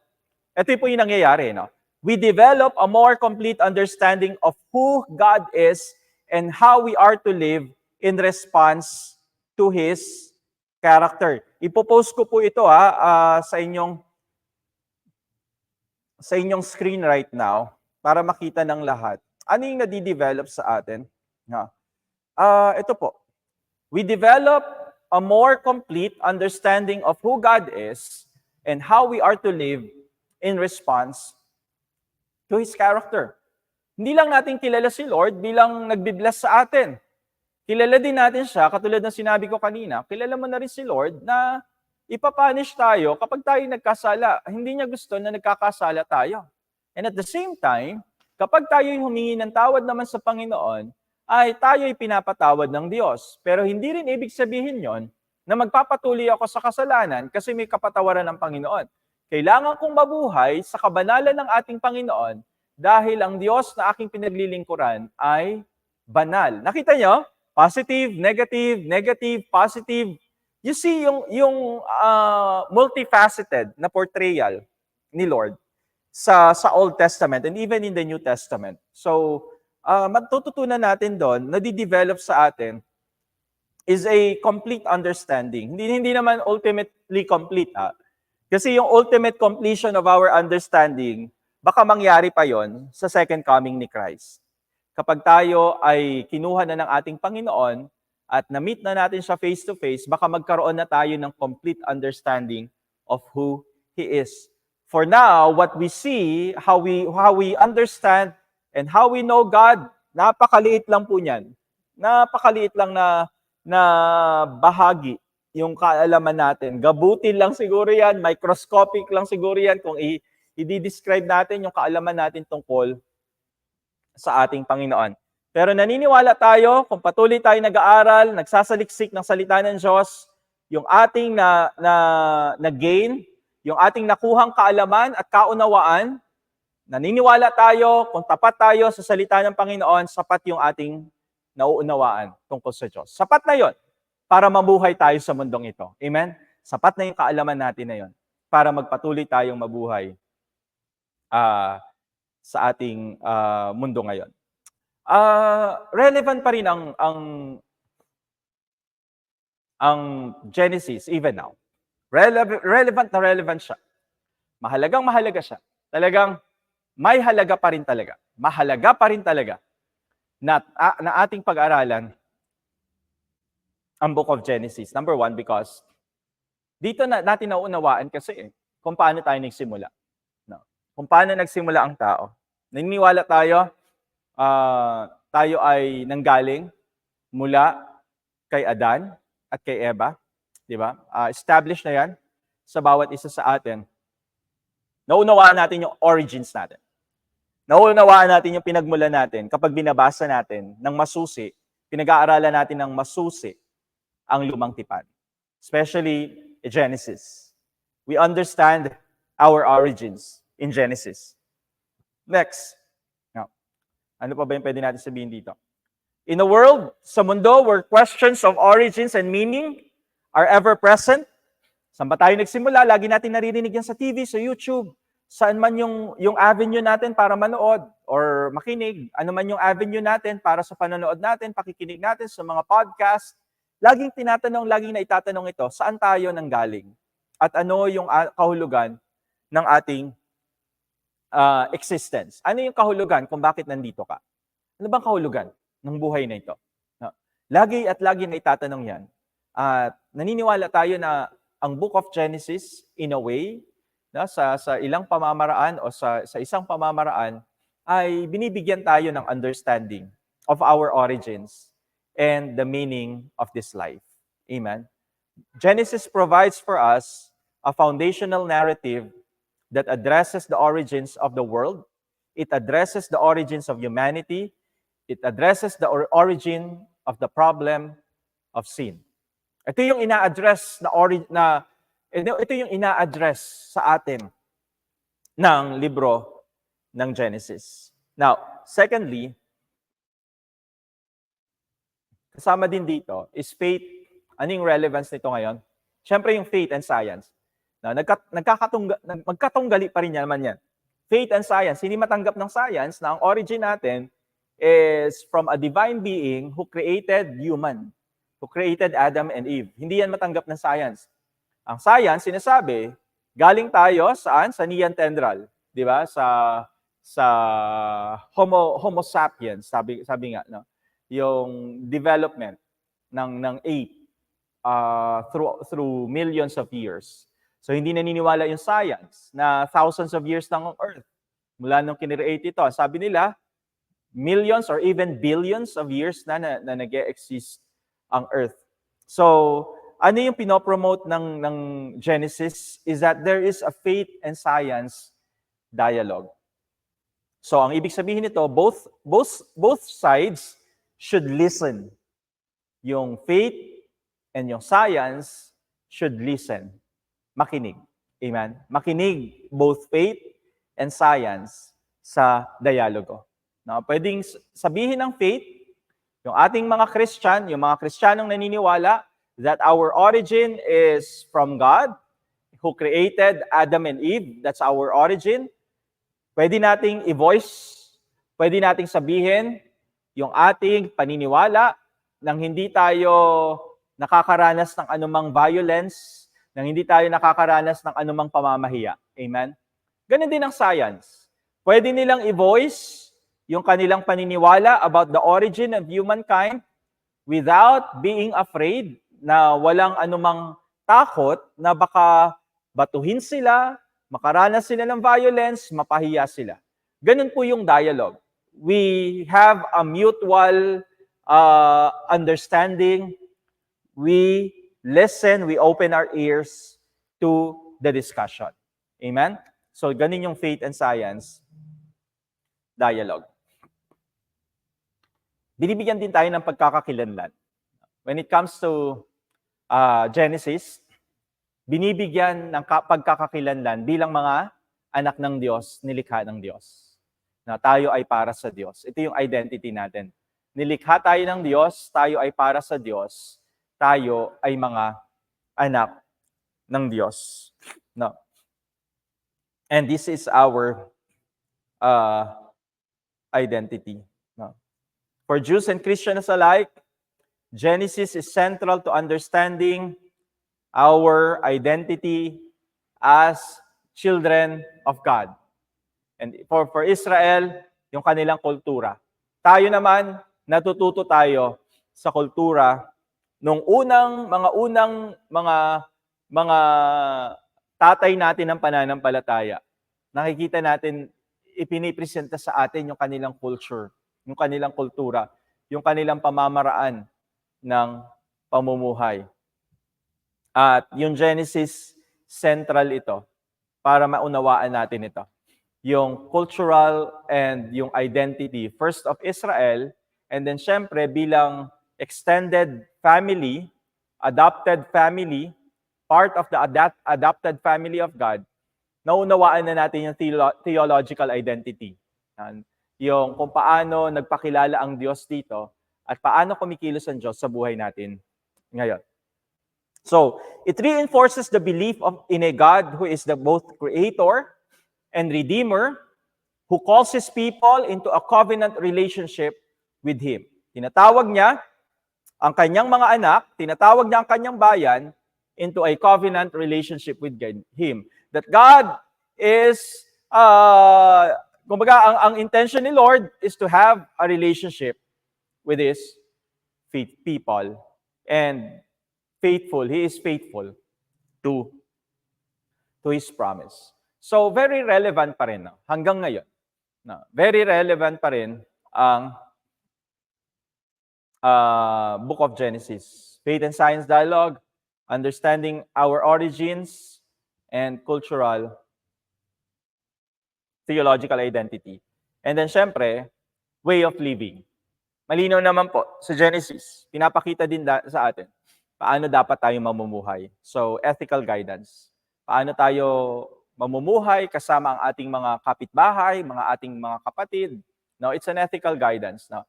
ito po yung nangyayari, no? We develop a more complete understanding of who God is and how we are to live in response to His character. Ipopost ko po ito sa inyong screen right now para makita ng lahat. Ano yung nadidevelop sa atin? Ito po. We develop a more complete understanding of who God is and how we are to live in response to His character. Hindi lang natin kilala si Lord bilang nagbibless sa atin. Kilala din natin siya, katulad ng sinabi ko kanina, kilala mo na rin si Lord na ipapunish tayo kapag tayo nagkasala. Hindi niya gusto na nagkakasala tayo. And at the same time, kapag tayo humingi ng tawad naman sa Panginoon, ay tayo'y pinapatawad ng Diyos. Pero hindi rin ibig sabihin yon na magpapatuloy ako sa kasalanan kasi may kapatawaran ng Panginoon. Kailangan kong mabuhay sa kabanalan ng ating Panginoon dahil ang Diyos na aking pinaglilingkuran ay banal. Nakita nyo? Positive, negative, negative, positive. You see yung multifaceted na portrayal ni Lord sa Old Testament and even in the New Testament. So, matututunan natin doon, nadidevelop sa atin is a complete understanding. Hindi naman ultimately complete. Kasi yung ultimate completion of our understanding, baka mangyari pa yon sa second coming ni Christ. Kapag tayo ay kinuha na ng ating Panginoon at na-meet na natin siya face-to-face, baka magkaroon na tayo ng complete understanding of who He is. For now, what we see, how we understand and how we know God, napakaliit lang po niyan. Napakaliit lang na bahagi yung kaalaman natin. Gabutin lang siguro yan, microscopic lang siguro yan kung i-describe natin yung kaalaman natin tungkol sa ating Panginoon. Pero naniniwala tayo, kung patuloy tayo nag-aaral, nagsasaliksik ng salita ng Diyos, yung ating na-gain, yung ating nakuhang kaalaman at kaunawaan, naniniwala tayo, kung tapat tayo sa salita ng Panginoon, sapat yung ating nauunawaan tungkol sa Diyos. Sapat na yon para mabuhay tayo sa mundong ito. Amen? Sapat na yung kaalaman natin na yon para magpatuloy tayong mabuhay sa ating mundo ngayon. Relevant pa rin ang Genesis even now. Relevant na relevant siya. Mahalagang mahalaga siya. Talagang may halaga pa rin talaga. Mahalaga pa rin talaga na ating pag-aralan ang Book of Genesis. Number one, because dito natin nauunawaan kasi kung paano tayo nagsimula. No? Kung paano nagsimula ang tao. Naniniwala tayo, tayo ay nanggaling mula kay Adan at kay Eva. Di ba? Established na yan sa bawat isa sa atin. Naunawaan natin yung origins natin. Naunawaan natin yung pinagmula natin kapag binabasa natin ng masusi, pinag-aaralan natin ng masusi ang lumang tipan. Especially Genesis. We understand our origins in Genesis. Next. Now, ano pa ba yung pwede natin sabihin dito? In a world, sa mundo, where questions of origins and meaning are ever present. Saan ba tayo nagsimula? Lagi natin naririnig yan sa TV, sa YouTube. Saan man yung avenue natin para manood or makinig. Ano man yung avenue natin para sa panonood natin, pakikinig natin sa mga podcast. Laging laging naitatanong ito, saan tayo nanggaling? At ano yung kahulugan ng ating existence? Ano yung kahulugan kung bakit nandito ka? Ano bang kahulugan ng buhay na ito? No? Lagi na itatanong yan. At naniniwala tayo na ang Book of Genesis, in a way, sa ilang pamamaraan o sa isang pamamaraan, ay binibigyan tayo ng understanding of our origins and the meaning of this life. Amen? Genesis provides for us a foundational narrative that addresses the origins of the world. It addresses the origins of humanity. It addresses the origin of the problem of sin. Ito yung ina-address ito yung ina-address sa atin ng libro ng Genesis. Now, secondly, kasama din dito is faith. Anong relevance nito ngayon? Siyempre yung faith and science. Now, magkatunggali pa rin naman yan. Faith and science, hindi matanggap ng science na ang origin natin is from a divine being who created human, who created Adam and Eve. Hindi yan matanggap ng science. Ang science, sinasabi, galing tayo saan? Sa Neanderthal, di ba? Sa Homo sapiens, sabi nga, no? Yung development ng ape through millions of years. So hindi naniniwala yung science na thousands of years lang ang Earth. Mula nung kinreate ito, sabi nila, millions or even billions of years na nag-e-exist ang Earth. So, ano yung pinopromote ng Genesis is that there is a faith and science dialogue. So, ang ibig sabihin nito, both sides should listen. Yung faith and yung science should listen. Makinig. Amen? Makinig both faith and science sa dialogo. No, pwedeng sabihin ng faith, yung ating mga Christian, yung mga Kristiyanong naniniwala that our origin is from God, who created Adam and Eve. That's our origin. Pwede nating i-voice, pwede nating sabihin yung ating paniniwala nang hindi tayo nakakaranas ng anumang violence, nang hindi tayo nakakaranas ng anumang pamamahiya. Amen? Ganun din ang science. Pwede nilang i-voice yung kanilang paniniwala about the origin of humankind without being afraid na walang anumang takot na baka batuhin sila, makaranas sila ng violence, mapahiya sila. Ganun po yung dialogue. We have a mutual understanding. We listen, we open our ears to the discussion. Amen? So, ganun yung faith and science dialogue. Binibigyan din tayo ng pagkakakilanlan. When it comes to Genesis, binibigyan ng pagkakakilanlan bilang mga anak ng Diyos, nilikha ng Diyos. Na tayo ay para sa Diyos. Ito yung identity natin. Nilikha tayo ng Diyos, tayo ay para sa Diyos, tayo ay mga anak ng Diyos. No. And this is our identity. No. For Jews and Christians alike, Genesis is central to understanding our identity as children of God. And for Israel, yung kanilang kultura. Tayo naman, natututo tayo sa kultura nung mga tatay natin ng pananampalataya. Nakikita natin, ipinipresenta sa atin yung kanilang culture, yung kanilang kultura, yung kanilang pamamaraan ng pamumuhay. At yung Genesis, central ito para maunawaan natin ito. Yung cultural and yung identity, first of Israel, and then syempre bilang extended family, adopted family, part of the adopted family of God, naunawaan na natin yung theological identity. Yung kung paano nagpakilala ang Diyos dito at paano kumikilos ang Diyos sa buhay natin ngayon. So, it reinforces the belief in a God who is the both creator and redeemer, who calls his people into a covenant relationship with him. Tinatawag niya ang kanyang mga anak, tinatawag niya ang kanyang bayan into a covenant relationship with him. That God is, kumbaga, ang intention ni Lord is to have a relationship with his people. And faithful, he is faithful to his promise. So, very relevant pa rin hanggang ngayon. Very relevant pa rin ang Book of Genesis. Faith and Science Dialogue, understanding our origins and cultural theological identity. And then, syempre, way of living. Malinaw naman po sa Genesis, pinapakita din sa atin paano dapat tayo mamumuhay. So, ethical guidance. Paano tayo mamumuhay kasama ang ating mga kapitbahay, ating mga kapatid. No, it's an ethical guidance. No?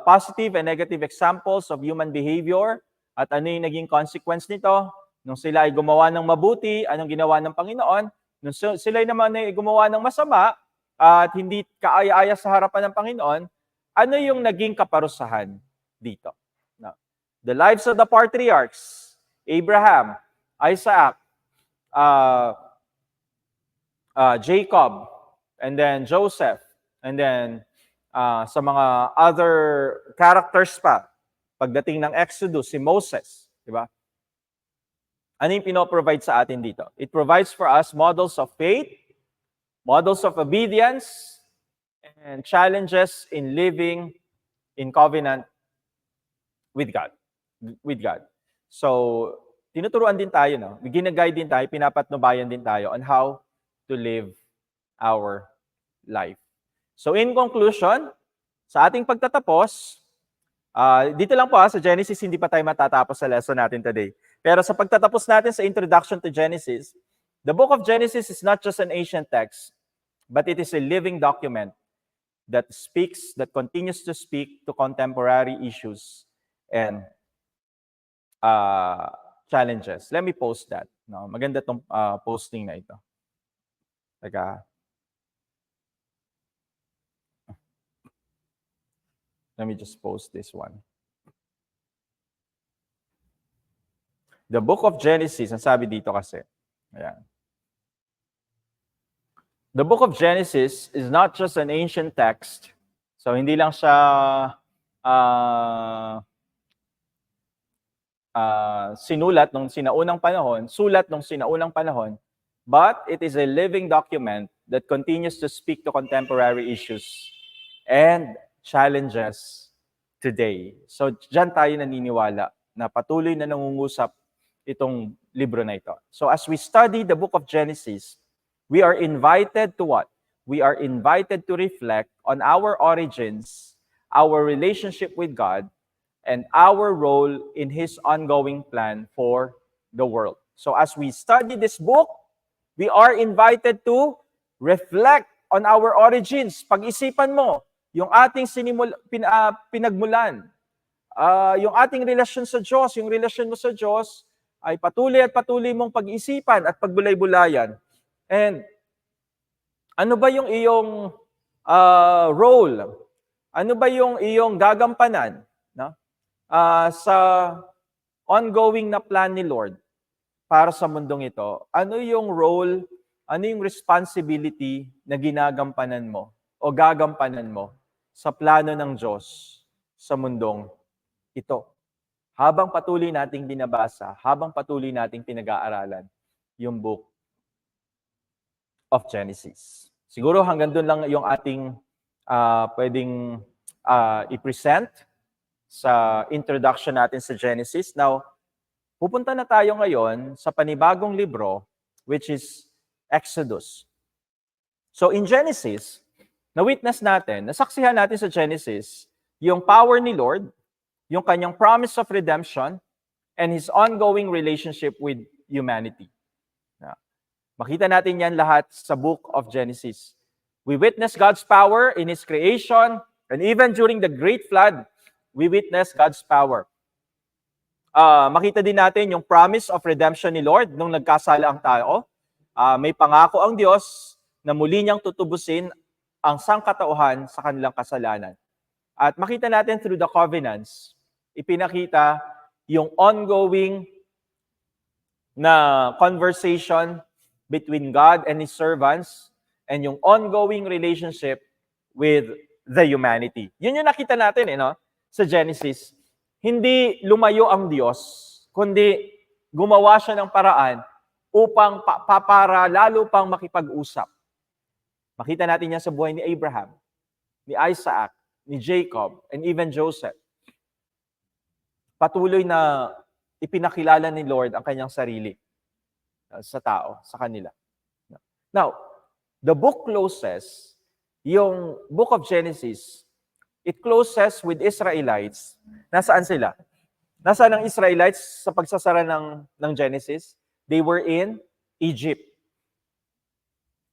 Positive and negative examples of human behavior at ano yung naging consequence nito. Nung sila ay gumawa ng mabuti, anong ginawa ng Panginoon? Nung sila naman ay gumawa ng masama at hindi kaaya-aya sa harapan ng Panginoon, ano yung naging kaparusahan dito? No. The lives of the patriarchs, Abraham, Isaac, Jacob, and then Joseph, and then sa mga other characters pa, pagdating ng Exodus, si Moses, di ba? Ano yung pinoprovide sa atin dito? It provides for us models of faith, models of obedience, and challenges in living in covenant with God. So, tinuturuan din tayo, no? Gina-guide din tayo, pinapatnubayan din tayo on how to live our life. So, in conclusion, sa ating pagtatapos, dito lang po sa Genesis, hindi pa tayo matatapos sa lesson natin today. Pero sa pagtatapos natin sa introduction to Genesis, the book of Genesis is not just an ancient text, but it is a living document that continues to speak to contemporary issues and challenges. Let me post that. No, maganda tong posting na ito. Teka. Let me just post this one. The book of Genesis, ang sabi dito kasi. Ayan. The book of Genesis is not just an ancient text. So, hindi lang siya sulat nung sinaunang panahon, but it is a living document that continues to speak to contemporary issues and challenges today. So, dyan tayo naniniwala na patuloy na nangungusap itong libro na ito. So, as we study the book of Genesis, we are invited to what? We are invited to reflect on our origins, our relationship with God, and our role in His ongoing plan for the world. So as we study this book, we are invited to reflect on our origins. Pag-isipan mo, yung ating pinagmulan, yung ating relasyon sa Diyos, yung relasyon mo sa Diyos, ay patuloy at patuloy mong pag-isipan at pagbulay-bulayan. And ano ba yung iyong role? Ano ba yung iyong gagampanan, no? Sa ongoing na plan ni Lord para sa mundong ito? Ano yung role, ano yung responsibility na ginagampanan mo o gagampanan mo sa plano ng Diyos sa mundong ito? Habang patuloy nating binabasa, habang patuloy nating pinag-aaralan yung book of Genesis. Siguro hanggang doon lang yung ating pwedeng i-present sa introduction natin sa Genesis. Now, pupunta na tayo ngayon sa panibagong libro, which is Exodus. So in Genesis, na-witness natin, nasaksihan natin sa Genesis, yung power ni Lord, yung kanyang promise of redemption, and His ongoing relationship with humanity. Makita natin yan lahat sa book of Genesis. We witness God's power in His creation, and even during the great flood, we witness God's power makita din natin yung promise of redemption ni Lord nung nagkasala ang tao. May pangako ang Diyos na muli niyang tutubusin ang sangkatauhan sa kanilang kasalanan. At makita natin through the covenants, ipinakita yung ongoing na conversation between God and His servants and yung ongoing relationship with the humanity. Yun yung nakita natin no? Sa Genesis. Hindi lumayo ang Diyos, kundi gumawa siya ng paraan upang para lalo pang makipag-usap. Makita natin yan sa buhay ni Abraham, ni Isaac, ni Jacob, and even Joseph. Patuloy na ipinakilala ni Lord ang kanyang sarili sa tao, sa kanila. Now, the book closes, yung book of Genesis, it closes with Israelites. Nasaan sila? Nasaan ang Israelites sa pagsasara ng Genesis? They were in Egypt.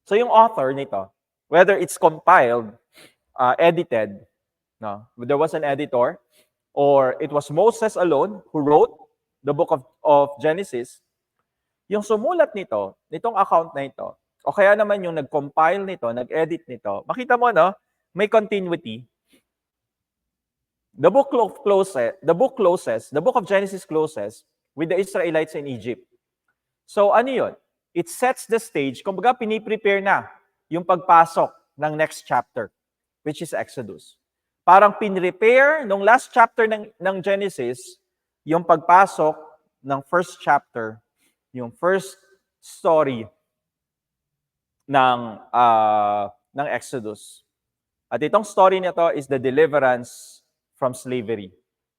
So yung author nito, whether it's compiled, edited, no, there was an editor, or it was Moses alone who wrote the book of Genesis, yung sumulat nitong account na ito, o kaya naman yung nag-compile nito, nag-edit nito, makita mo, no, may continuity. The book closes, the book of Genesis closes with the Israelites in Egypt. So ano yun? It sets the stage, kumbaga piniprepare na yung pagpasok ng next chapter, which is Exodus. Parang pinrepair nung last chapter ng Genesis, yung pagpasok ng first chapter, yung first story ng Exodus. At itong story nito is the deliverance from slavery.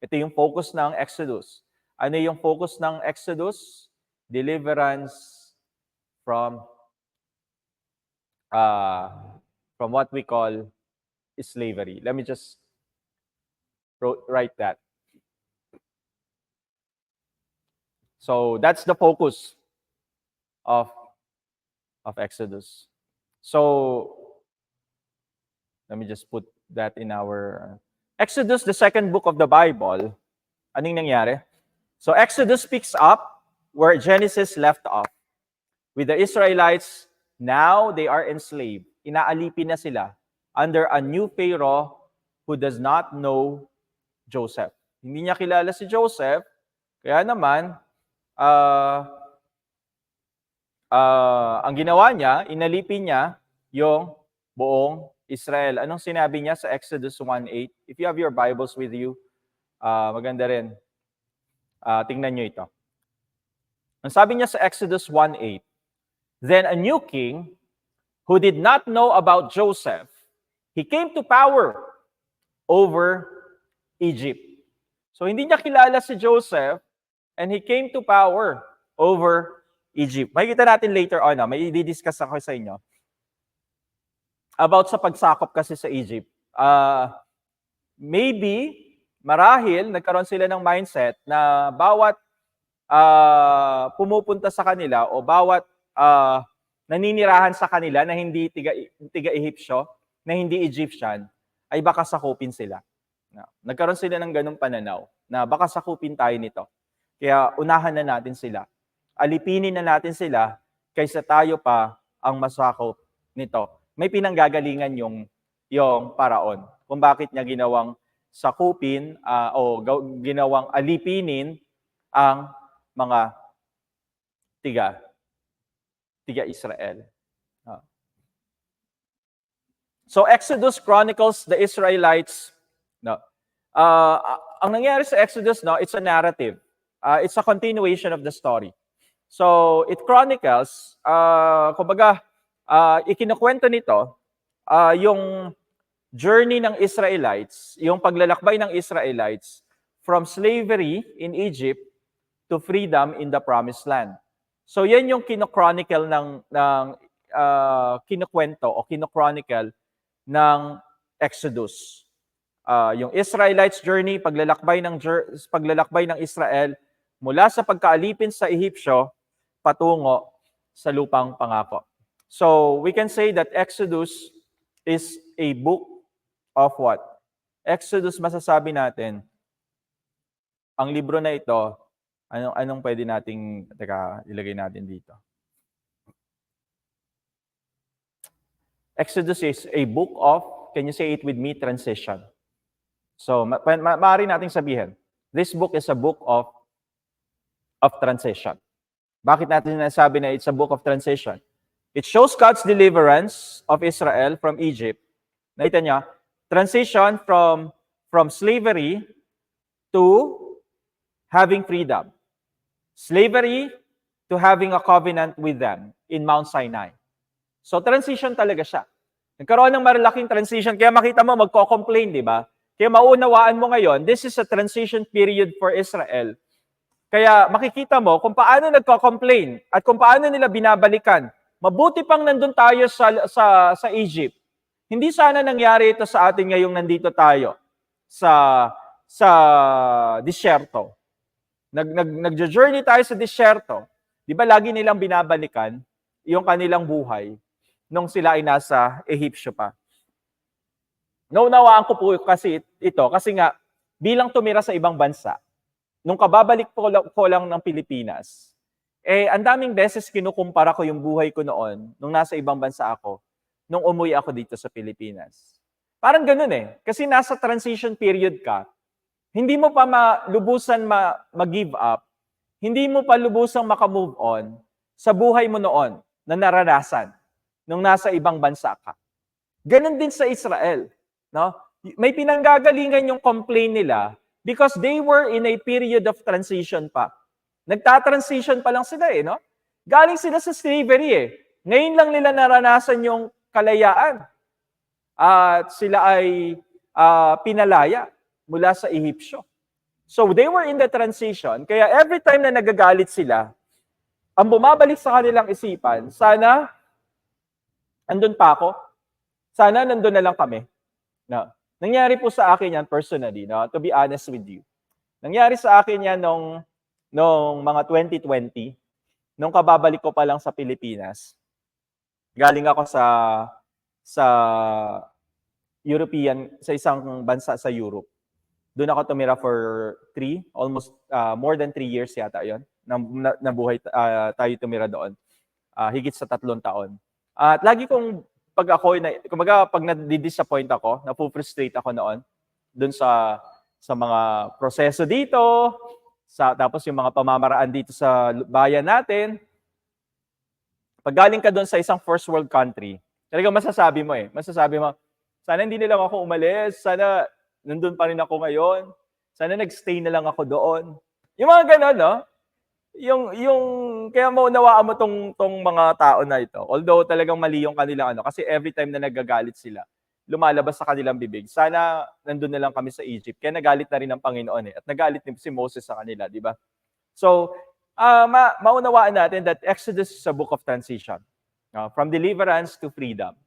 Ito yung focus ng Exodus. Ano yung focus ng Exodus? Deliverance from what we call slavery. Let me just write that. So that's the focus of Exodus. So let me just put that in our Exodus, the second book of the Bible. Anong nangyari? So Exodus picks up where Genesis left off. With the Israelites, now they are enslaved. Inaalipin na sila under a new Pharaoh who does not know Joseph. Hindi niya kilala si Joseph, kaya naman, ang ginawa niya, inalipin niya yung buong Israel. Anong sinabi niya sa Exodus 1:8? If you have your Bibles with you, maganda rin. Tingnan niyo ito. Ang sabi niya sa Exodus 1:8, then a new king who did not know about Joseph, he came to power over Egypt. So hindi niya kilala si Joseph and he came to power over Egypt. Makikita natin later on, may i-discuss ako sa inyo about sa pagsakop kasi sa Egypt. Maybe, marahil, nagkaroon sila ng mindset na bawat pumupunta sa kanila o bawat naninirahan sa kanila na hindi tiga-Ehipsyo, na hindi Egyptian, ay baka sakupin sila. Nagkaroon sila ng ganung pananaw na baka sakupin tayo nito. Kaya unahan na natin sila. Alipinin na natin sila kaysa tayo pa ang masakop nito. May pinanggagalingan yung paraon kung bakit niya ginawang sakupin o ginawang alipinin ang mga tiga-Israel. So Exodus chronicles the Israelites. Ang nangyari sa Exodus, it's a narrative. It's a continuation of the story. So it chronicles, kumbaga, ikinukwento nito yung journey ng Israelites, yung paglalakbay ng Israelites from slavery in Egypt to freedom in the Promised Land. So yan yung kinochronicle kinukwento o kinochronicle ng Exodus. Yung Israelites journey, paglalakbay ng Israel mula sa pagkaalipin sa Ehipsyo patungo sa lupang pangako. So we can say that Exodus is a book of what? Exodus, masasabi natin, ang libro na ito Anong pwede nating, teka, ilagay natin dito. Exodus is a book of, can you say it with me, transition. So, maaari nating sabihin, this book is a book of transition. Bakit natin sinasabi na it's a book of transition? It shows God's deliverance of Israel from Egypt. Nakita niya, transition from slavery to having freedom. Slavery to having a covenant with them in Mount Sinai. So transition talaga siya. Nagkaroon ng malaking transition. Kaya makita mo, magko-complain, di ba? Kaya maunawaan mo ngayon, this is a transition period for Israel. Kaya makikita mo kung paano nagko-complain at kung paano nila binabalikan. Mabuti pang nandun tayo sa Egypt. Hindi sana nangyari ito sa atin ngayong nandito tayo sa disyerto. Nag-journey tayo sa disyerto. Di ba lagi nilang binabalikan yung kanilang buhay nung sila ay nasa Ehipsyo pa. Naunawaan ko po kasi ito kasi nga bilang tumira sa ibang bansa, nung kababalik ko lang ng Pilipinas, ang daming beses kinukumpara ko yung buhay ko noon nung nasa ibang bansa ako, nung umuwi ako dito sa Pilipinas. Parang ganun kasi nasa transition period ka, hindi mo pa lubusan mag-give up, hindi mo pa lubusang maka-move on sa buhay mo noon na naranasan nung nasa ibang bansa ka. Ganon din sa Israel. No? May pinanggagalingan yung complaint nila because they were in a period of transition pa. Nagta-transition pa lang sila no? Galing sila sa slavery Ngayon lang nila naranasan yung kalayaan. At sila ay pinalaya mula sa Ehipsyo. So they were in the transition. Kaya every time na nagagalit sila, ang bumabalik sa kanilang isipan, sana andun pa ako. Sana nandun na lang kami. No. Nangyari po sa akin yan personally, no? To be honest with you. Nangyari sa akin yan nung mga 2020, nung kababalik ko pa lang sa Pilipinas. Galing ako sa European, sa isang bansa sa Europe. Doon ako tumira for almost more than 3 years yata yon. Nabuhay tayo tumira doon. Higit sa 3 taon. At lagi kong pag na-disappoint ako, na-frustrate ako noon doon sa mga proseso dito, tapos yung mga pamamaraan dito sa bayan natin. Pag galing ka doon sa isang first world country, talagang masasabi mo sana hindi na lang ako umalis, sana nandun pa rin ako ngayon, sana nagstay na lang ako doon. Yung mga ganon, no? Kaya maunawaan mo tong mga tao na ito. Although talagang mali yung kanilang kasi every time na nagagalit sila, lumalabas sa kanilang bibig, sana nandun na lang kami sa Egypt. Kaya nagalit na rin ang Panginoon At nagalit din si Moses sa kanila, di ba? So, maunawaan natin that Exodus is a book of transition. From deliverance to freedom.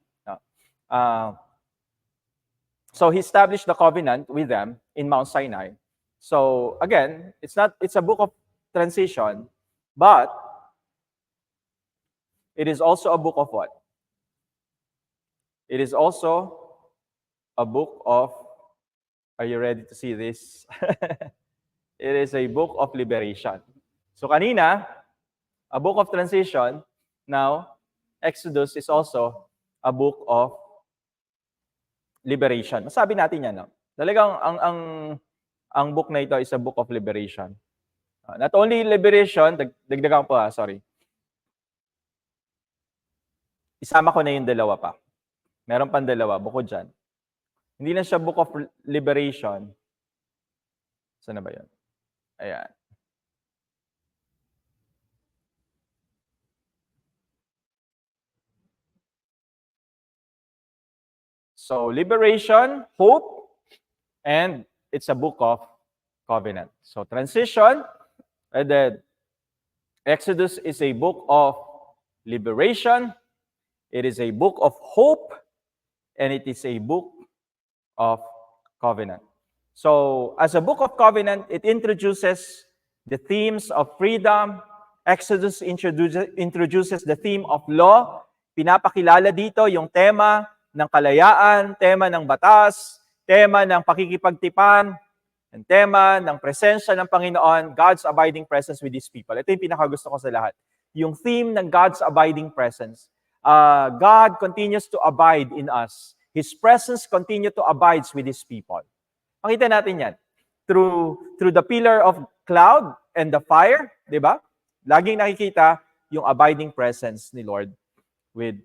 So he established the covenant with them in Mount Sinai. So again, it's a book of transition, but it is also a book of what? It is also a book of, are you ready to see this? It is a book of liberation. So kanina, a book of transition. Now, Exodus is also a book of liberation. Masabi natin yan, no? Talagang ang book na ito is a book of liberation. Not only liberation, dagdagan po sorry. Isama ko na yung dalawa pa. Meron pang dalawa, bukod dyan. Hindi na siya book of liberation. Saan na ba yun? Ayan. So, liberation, hope, and it's a book of covenant. So, transition, and then Exodus is a book of liberation, it is a book of hope, and it is a book of covenant. So, as a book of covenant, it introduces the themes of freedom. Exodus introduces the theme of law. Pinapakilala dito yung tema ng kalayaan, tema ng batas, tema ng pakikipagtipan. Ang tema ng presensya ng Panginoon, God's abiding presence with His people. Ito yung pinakagusto ko sa lahat. Yung theme ng God's abiding presence. God continues to abide in us. His presence continue to abide with His people. Makita natin yan. Through the pillar of cloud and the fire, di ba? Laging nakikita yung abiding presence ni Lord with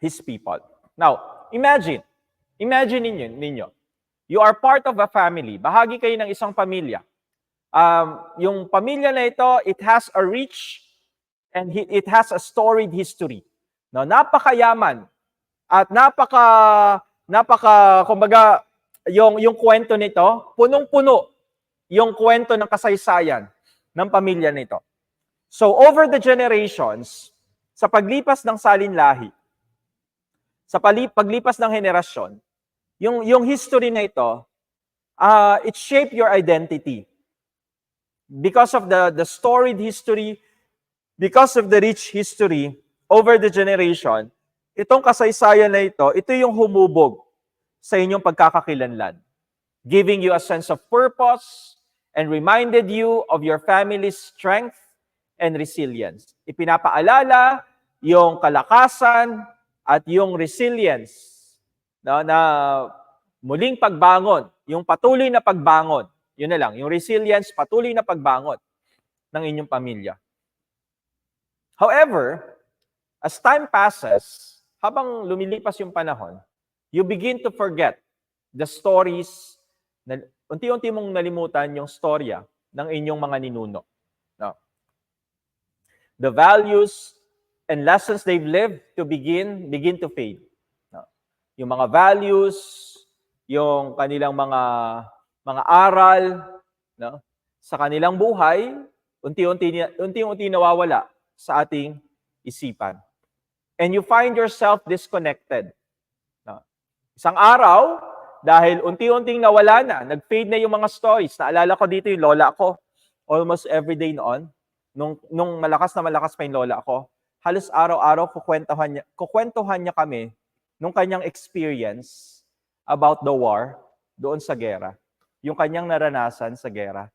His people. Now, imagine ninyo, you are part of a family. Bahagi kayo ng isang pamilya. Yung pamilya na ito, it has a rich and it has a storied history. No, napakayaman at kumbaga, yung kwento nito, punong-puno yung kwento ng kasaysayan ng pamilya nito. So, over the generations, sa paglipas ng salinlahi, sa paglipas ng henerasyon, yung history na ito, it shaped your identity. Because of the storied history, because of the rich history, over the generation, itong kasaysayan na ito yung humubog sa inyong pagkakakilanlan, giving you a sense of purpose and reminded you of your family's strength and resilience. Ipinapaalala yung kalakasan at yung resilience na muling pagbangon, yung patuloy na pagbangon, yun na lang, yung resilience, patuloy na pagbangon ng inyong pamilya. However, as time passes, habang lumilipas yung panahon, you begin to forget the stories, na unti-unti mong nalimutan yung storya ng inyong mga ninuno. No? The values and lessons they've lived to begin to fade. Yung mga values, yung kanilang mga aral, no? Sa kanilang buhay, unti-unti nawawala sa ating isipan. And you find yourself disconnected. No? Isang araw, dahil unti-unting nawala na, nag-fade na yung mga stories. Naalala ko dito yung lola ko, almost every day noon, nung malakas pa yung lola ko, halos araw-araw kukwentuhan niya kami nung kanyang experience about the war doon sa gera. Yung kanyang naranasan sa gera.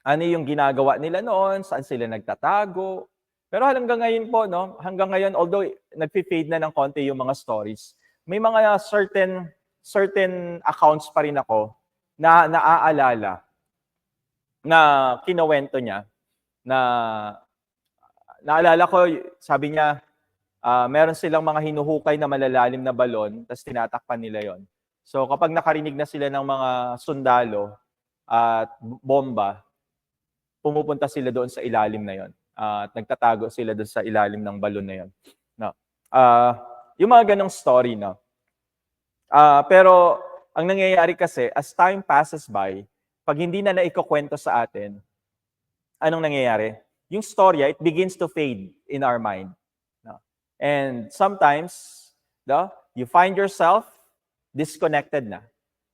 Ano yung ginagawa nila noon, saan sila nagtatago. Pero hanggang ngayon po, no? Hanggang ngayon, although nagpi-fade na ng konti yung mga stories, may mga certain accounts pa rin ako na naaalala na kinuwento niya na naalala ko, sabi niya, meron silang mga hinuhukay na malalalim na balon, tapos tinatakpan nila yon. So kapag nakarinig na sila ng mga sundalo at bomba, pumupunta sila doon sa ilalim na yon. At nagtatago sila doon sa ilalim ng balon na yon. No. Yung mga ganong story, no. Pero ang nangyayari kasi, as time passes by, pag hindi na naikukwento sa atin, anong nangyayari? Yung storya, it begins to fade in our mind. And sometimes, you find yourself disconnected na.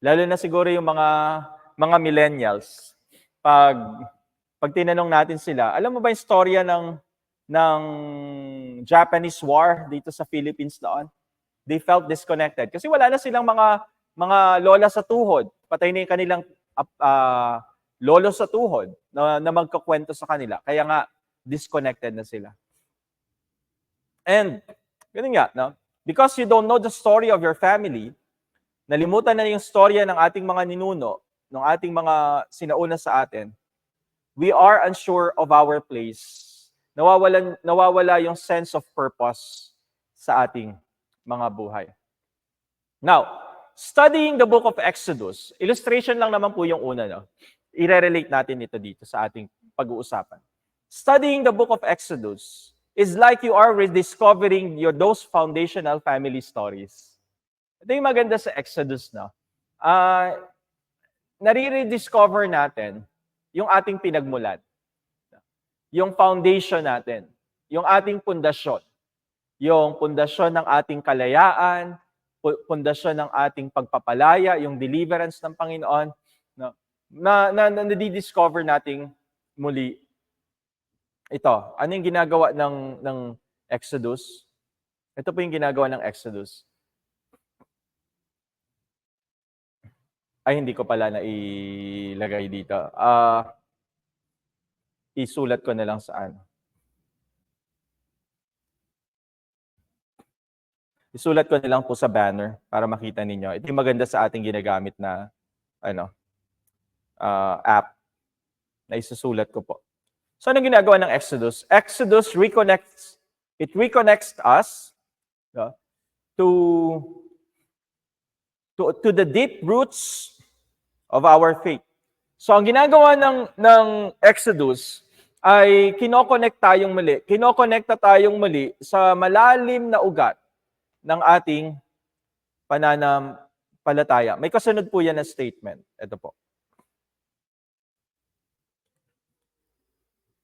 Lalo na siguro yung mga millennials. Pag tinanong natin sila, alam mo ba yung storya ng Japanese war dito sa Philippines noon? They felt disconnected. Kasi wala na silang mga lola sa tuhod. Patay na yung kanilang lolo sa tuhod na magkakwento sa kanila. Kaya nga, disconnected na sila. And, ganun nga, no? Because you don't know the story of your family, nalimutan na yung storya ng ating mga ninuno, ng ating mga sinauna sa atin, we are unsure of our place. Nawawala yung sense of purpose sa ating mga buhay. Now, studying the book of Exodus, illustration lang naman po yung una, no? I-relate natin ito dito sa ating pag-uusapan. Studying the book of Exodus is like you are rediscovering those foundational family stories. Ito yung maganda sa Exodus, no? Nare-rediscover natin yung ating pinagmulan. Yung foundation natin. Yung ating pundasyon. Yung pundasyon ng ating kalayaan, pundasyon ng ating pagpapalaya, yung deliverance ng Panginoon, no? na nadidiscover nating muli. Ito, ano yung ginagawa ng Exodus? Ito po yung ginagawa ng Exodus. Ay, hindi ko pala nailagay dito. Isulat ko na lang sa ano. Isulat ko na lang po sa banner para makita ninyo. Ito yung maganda sa ating ginagamit na app na isusulat ko po. So, anong ginagawa ng Exodus? Exodus reconnects us to the deep roots of our faith. So, ang ginagawa ng Exodus ay kinokonekta tayong muli sa malalim na ugat ng ating pananampalataya. May kasunod po yan na statement. Ito po.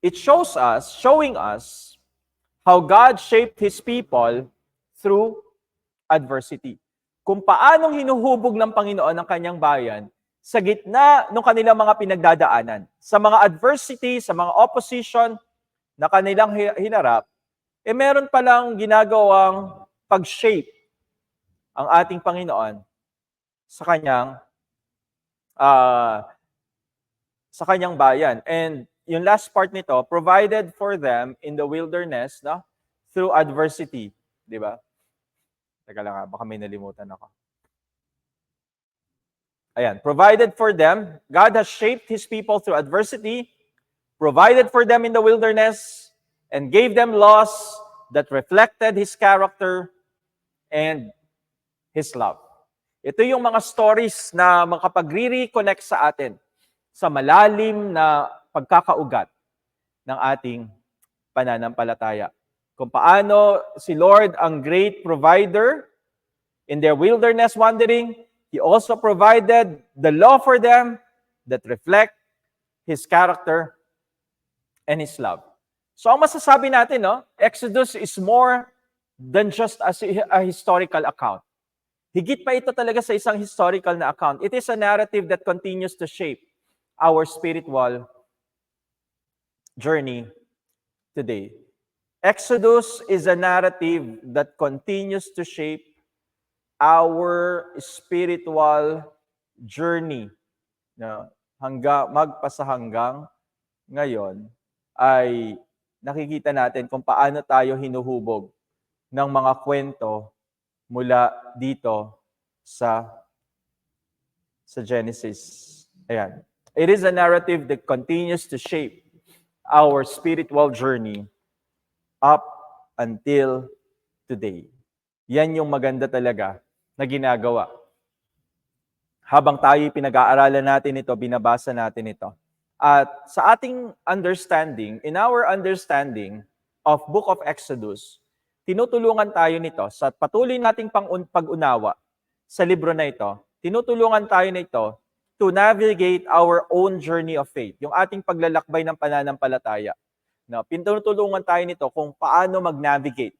It showing us how God shaped His people through adversity. Kung paanong hinuhubog ng Panginoon ang kanyang bayan sa gitna ng kanilang mga pinagdadaanan. Sa mga adversity, sa mga opposition na kanilang hinarap, meron palang ginagawang pag-shape ang ating Panginoon sa kanyang bayan. And yung last part nito, provided for them in the wilderness, through adversity. Di ba? Teka lang, baka may nalimutan ako. Ayan, provided for them. God has shaped His people through adversity, provided for them in the wilderness, and gave them laws that reflected His character and His love. Ito yung mga stories na makapagre-reconnect sa atin sa malalim na pagkakaugat ng ating pananampalataya. Kung paano si Lord ang great provider in their wilderness wandering, He also provided the law for them that reflect His character and His love. So ang masasabi natin, Exodus is more than just a historical account. Higit pa ito talaga sa isang historical na account. It is a narrative that continues to shape our spiritual journey today. Exodus is a narrative that continues to shape our spiritual journey. Magpasahanggang ngayon ay nakikita natin kung paano tayo hinuhubog ng mga kwento mula dito sa Genesis. Ayan. It is a narrative that continues to shape our spiritual journey up until today. Yan yung maganda talaga na ginagawa. Habang tayo pinag-aaralan natin ito, binabasa natin ito. At sa ating understanding, in our understanding of Book of Exodus, tinutulungan tayo nito sa patuloy nating pag-unawa sa libro na ito. Tinutulungan tayo nito to navigate our own journey of faith, yung ating paglalakbay ng pananampalataya. Tinutulungan tayo nito kung paano mag-navigate,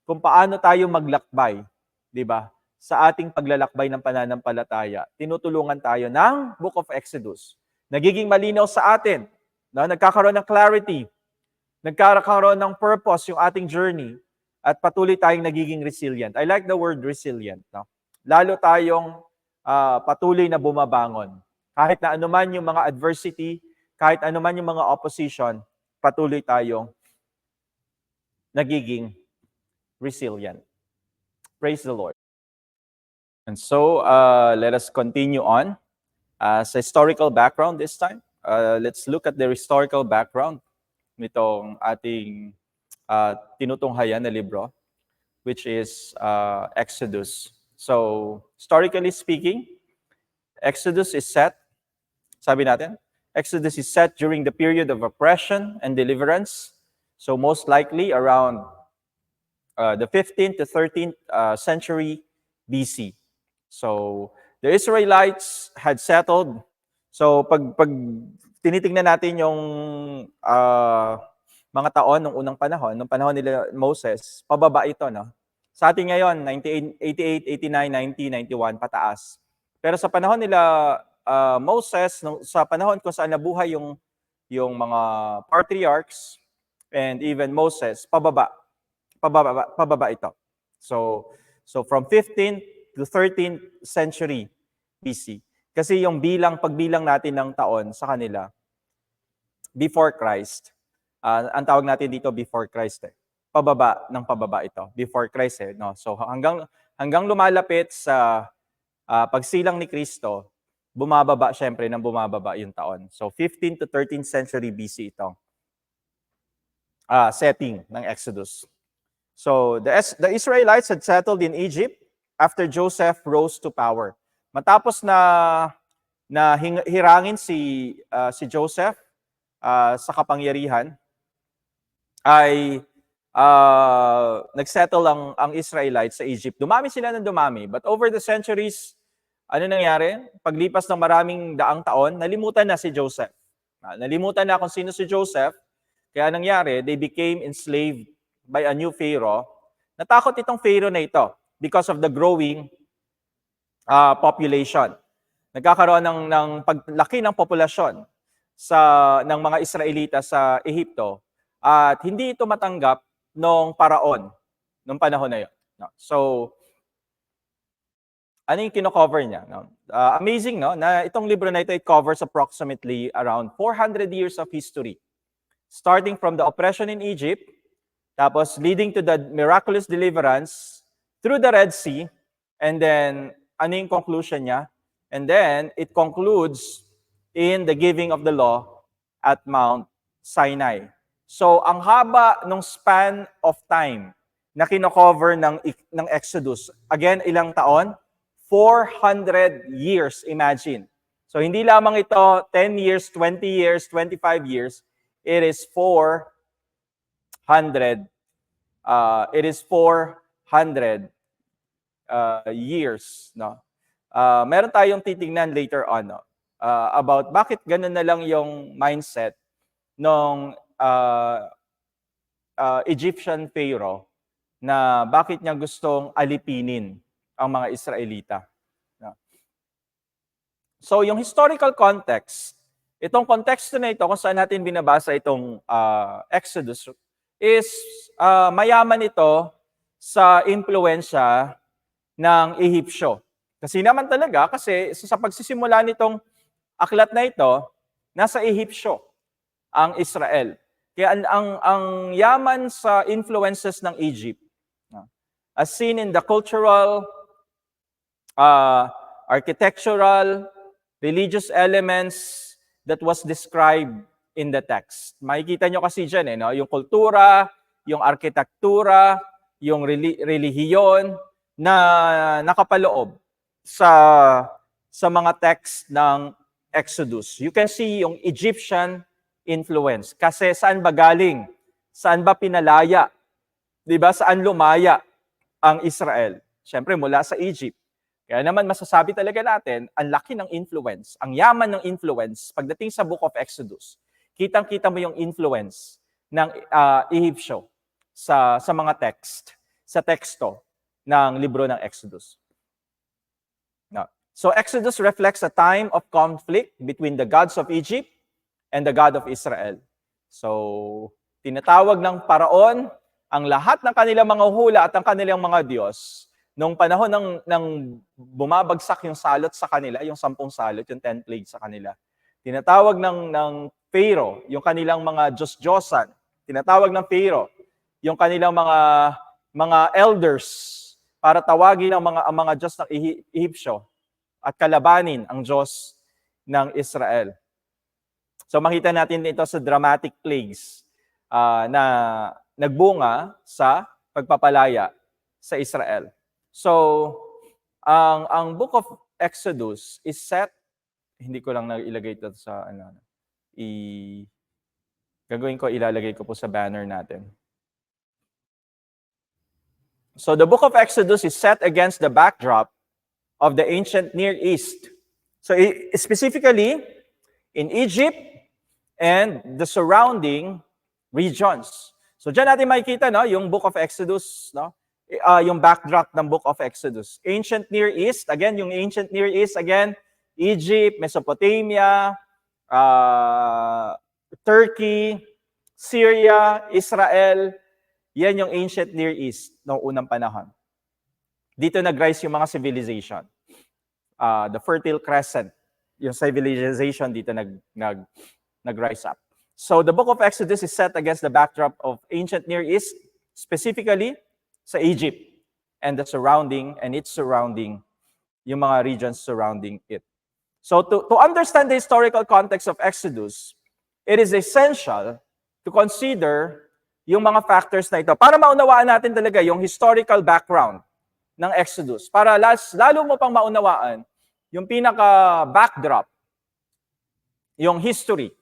kung paano tayo maglakbay, di ba? Sa ating paglalakbay ng pananampalataya, tinutulungan tayo ng Book of Exodus. Nagiging malinaw sa atin, nagkakaroon ng clarity, nagkakaroon ng purpose yung ating journey, at patuloy tayong nagiging resilient. I like the word resilient. Lalo tayong patuloy na bumabangon. Kahit na anuman yung mga adversity, kahit anuman yung mga opposition, patuloy tayong nagiging resilient. Praise the Lord. And so, let us continue on. Sa historical background this time, let's look at the historical background nitong ating tinutunghayan na libro, which is Exodus. So, historically speaking, Exodus is set, sabi natin, Exodus is set during the period of oppression and deliverance. So, most likely around the 15th to 13th century BC. So, the Israelites had settled. So, pag tinitingnan natin yung mga taon ng unang panahon, nung panahon nila Moses, pababa ito, Sa atin ngayon, 1988, 89, 90, 91, pataas. Pero sa panahon nila Moses, sa panahon kung saan nabuhay yung mga patriarchs and even Moses, pababa ito. So from 15th to 13th century BC. Kasi yung pagbilang natin ng taon sa kanila, before Christ, ang tawag natin dito before Christ pababa ito, before Christ no? So hanggang lumalapit sa pagsilang ni Kristo, bumababa syempre ng bumababa yung taon. So 15th to 13th century BC ito. Setting ng Exodus. So the Israelites had settled in Egypt after Joseph rose to power. Matapos na hirangin si Joseph sa kapangyarihan, ay nagsettle ang Israelites sa Egypt. Dumami sila ng dumami. But over the centuries, ano nangyari? Paglipas ng maraming daang taon, nalimutan na si Joseph. Nalimutan na kung sino si Joseph. Kaya nangyari, they became enslaved by a new Pharaoh. Natakot itong Pharaoh na ito because of the growing population. Nagkakaroon ng paglaki ng populasyon ng mga Israelita sa Ehipto at hindi ito matanggap ng paraon nung panahon na yun. So, ano yung kino-cover niya? Amazing, no? Na itong libro na ito, it covers approximately around 400 years of history. Starting from the oppression in Egypt, tapos leading to the miraculous deliverance through the Red Sea, and then, ano yung conclusion niya? And then, it concludes in the giving of the law at Mount Sinai. So, ang haba ng span of time na kino-cover ng Exodus. Again, ilang taon? 400 years, imagine. So, hindi lamang ito 10 years, 20 years, 25 years. It is 400 years, no? Meron tayong titingnan later on, no? About bakit ganun na lang yung mindset ng Egyptian Pharaoh na bakit niya gustong alipinin ang mga Israelita. No? So yung historical context, itong konteksto na ito kung saan natin binabasa itong Exodus is mayaman ito sa impluwensya ng Ehipsyo. Kasi naman talaga, kasi sa pagsisimula nitong aklat na ito, nasa Ehipsyo ang Israel. Kaya ang yaman sa influences ng Egypt, as seen in the cultural, architectural, religious elements that was described in the text. Makikita nyo kasi dyan, no? Yung kultura, yung arkitektura, yung relihiyon na nakapaloob sa mga text ng Exodus. You can see yung Egyptian influence. Kasi saan ba galing? Saan ba pinalaya? 'Di ba? Saan lumaya ang Israel? Siyempre mula sa Egypt. Kaya naman masasabi talaga natin, ang laki ng influence, ang yaman ng influence pagdating sa Book of Exodus. Kitang-kita mo yung influence ng Ehipsyo sa mga sa teksto ng libro ng Exodus. Now, so Exodus reflects a time of conflict between the gods of Egypt and the God of Israel. So, tinatawag ng paraon ang lahat ng kanilang mga hula at ang kanilang mga Diyos nung panahon ng bumabagsak yung salot sa kanila, yung 10 salot, yung 10 plagues sa kanila. Tinatawag ng Pharaoh, yung kanilang mga Diyos-Diyosan. Tinatawag ng Pharaoh, yung kanilang mga elders para tawagin ang mga Diyos ng Ehipsyo at kalabanin ang Diyos ng Israel. So makita natin ito sa dramatic plagues na nagbunga sa pagpapalaya sa Israel. So, ang Book of Exodus is set, hindi ko lang ilagay ito sa, gagawin ko, ilalagay ko po sa banner natin. So, the Book of Exodus is set against the backdrop of the ancient Near East. So, specifically, in Egypt and the surrounding regions. So, dyan natin makikita, no, yung Book of Exodus, no? Yung backdrop ng Book of Exodus. Ancient Near East, again, yung Ancient Near East, again, Egypt, Mesopotamia, Turkey, Syria, Israel, yan yung Ancient Near East noong unang panahon. Dito nag-rise yung mga civilization. The Fertile Crescent yung civilization dito nag-rise up. So the book of Exodus is set against the backdrop of ancient Near East, specifically sa Egypt and its surrounding, yung mga regions surrounding it. So to understand the historical context of Exodus, it is essential to consider yung mga factors na ito para maunawaan natin talaga yung historical background ng Exodus. Para lalo mo pang maunawaan yung pinaka-backdrop, yung history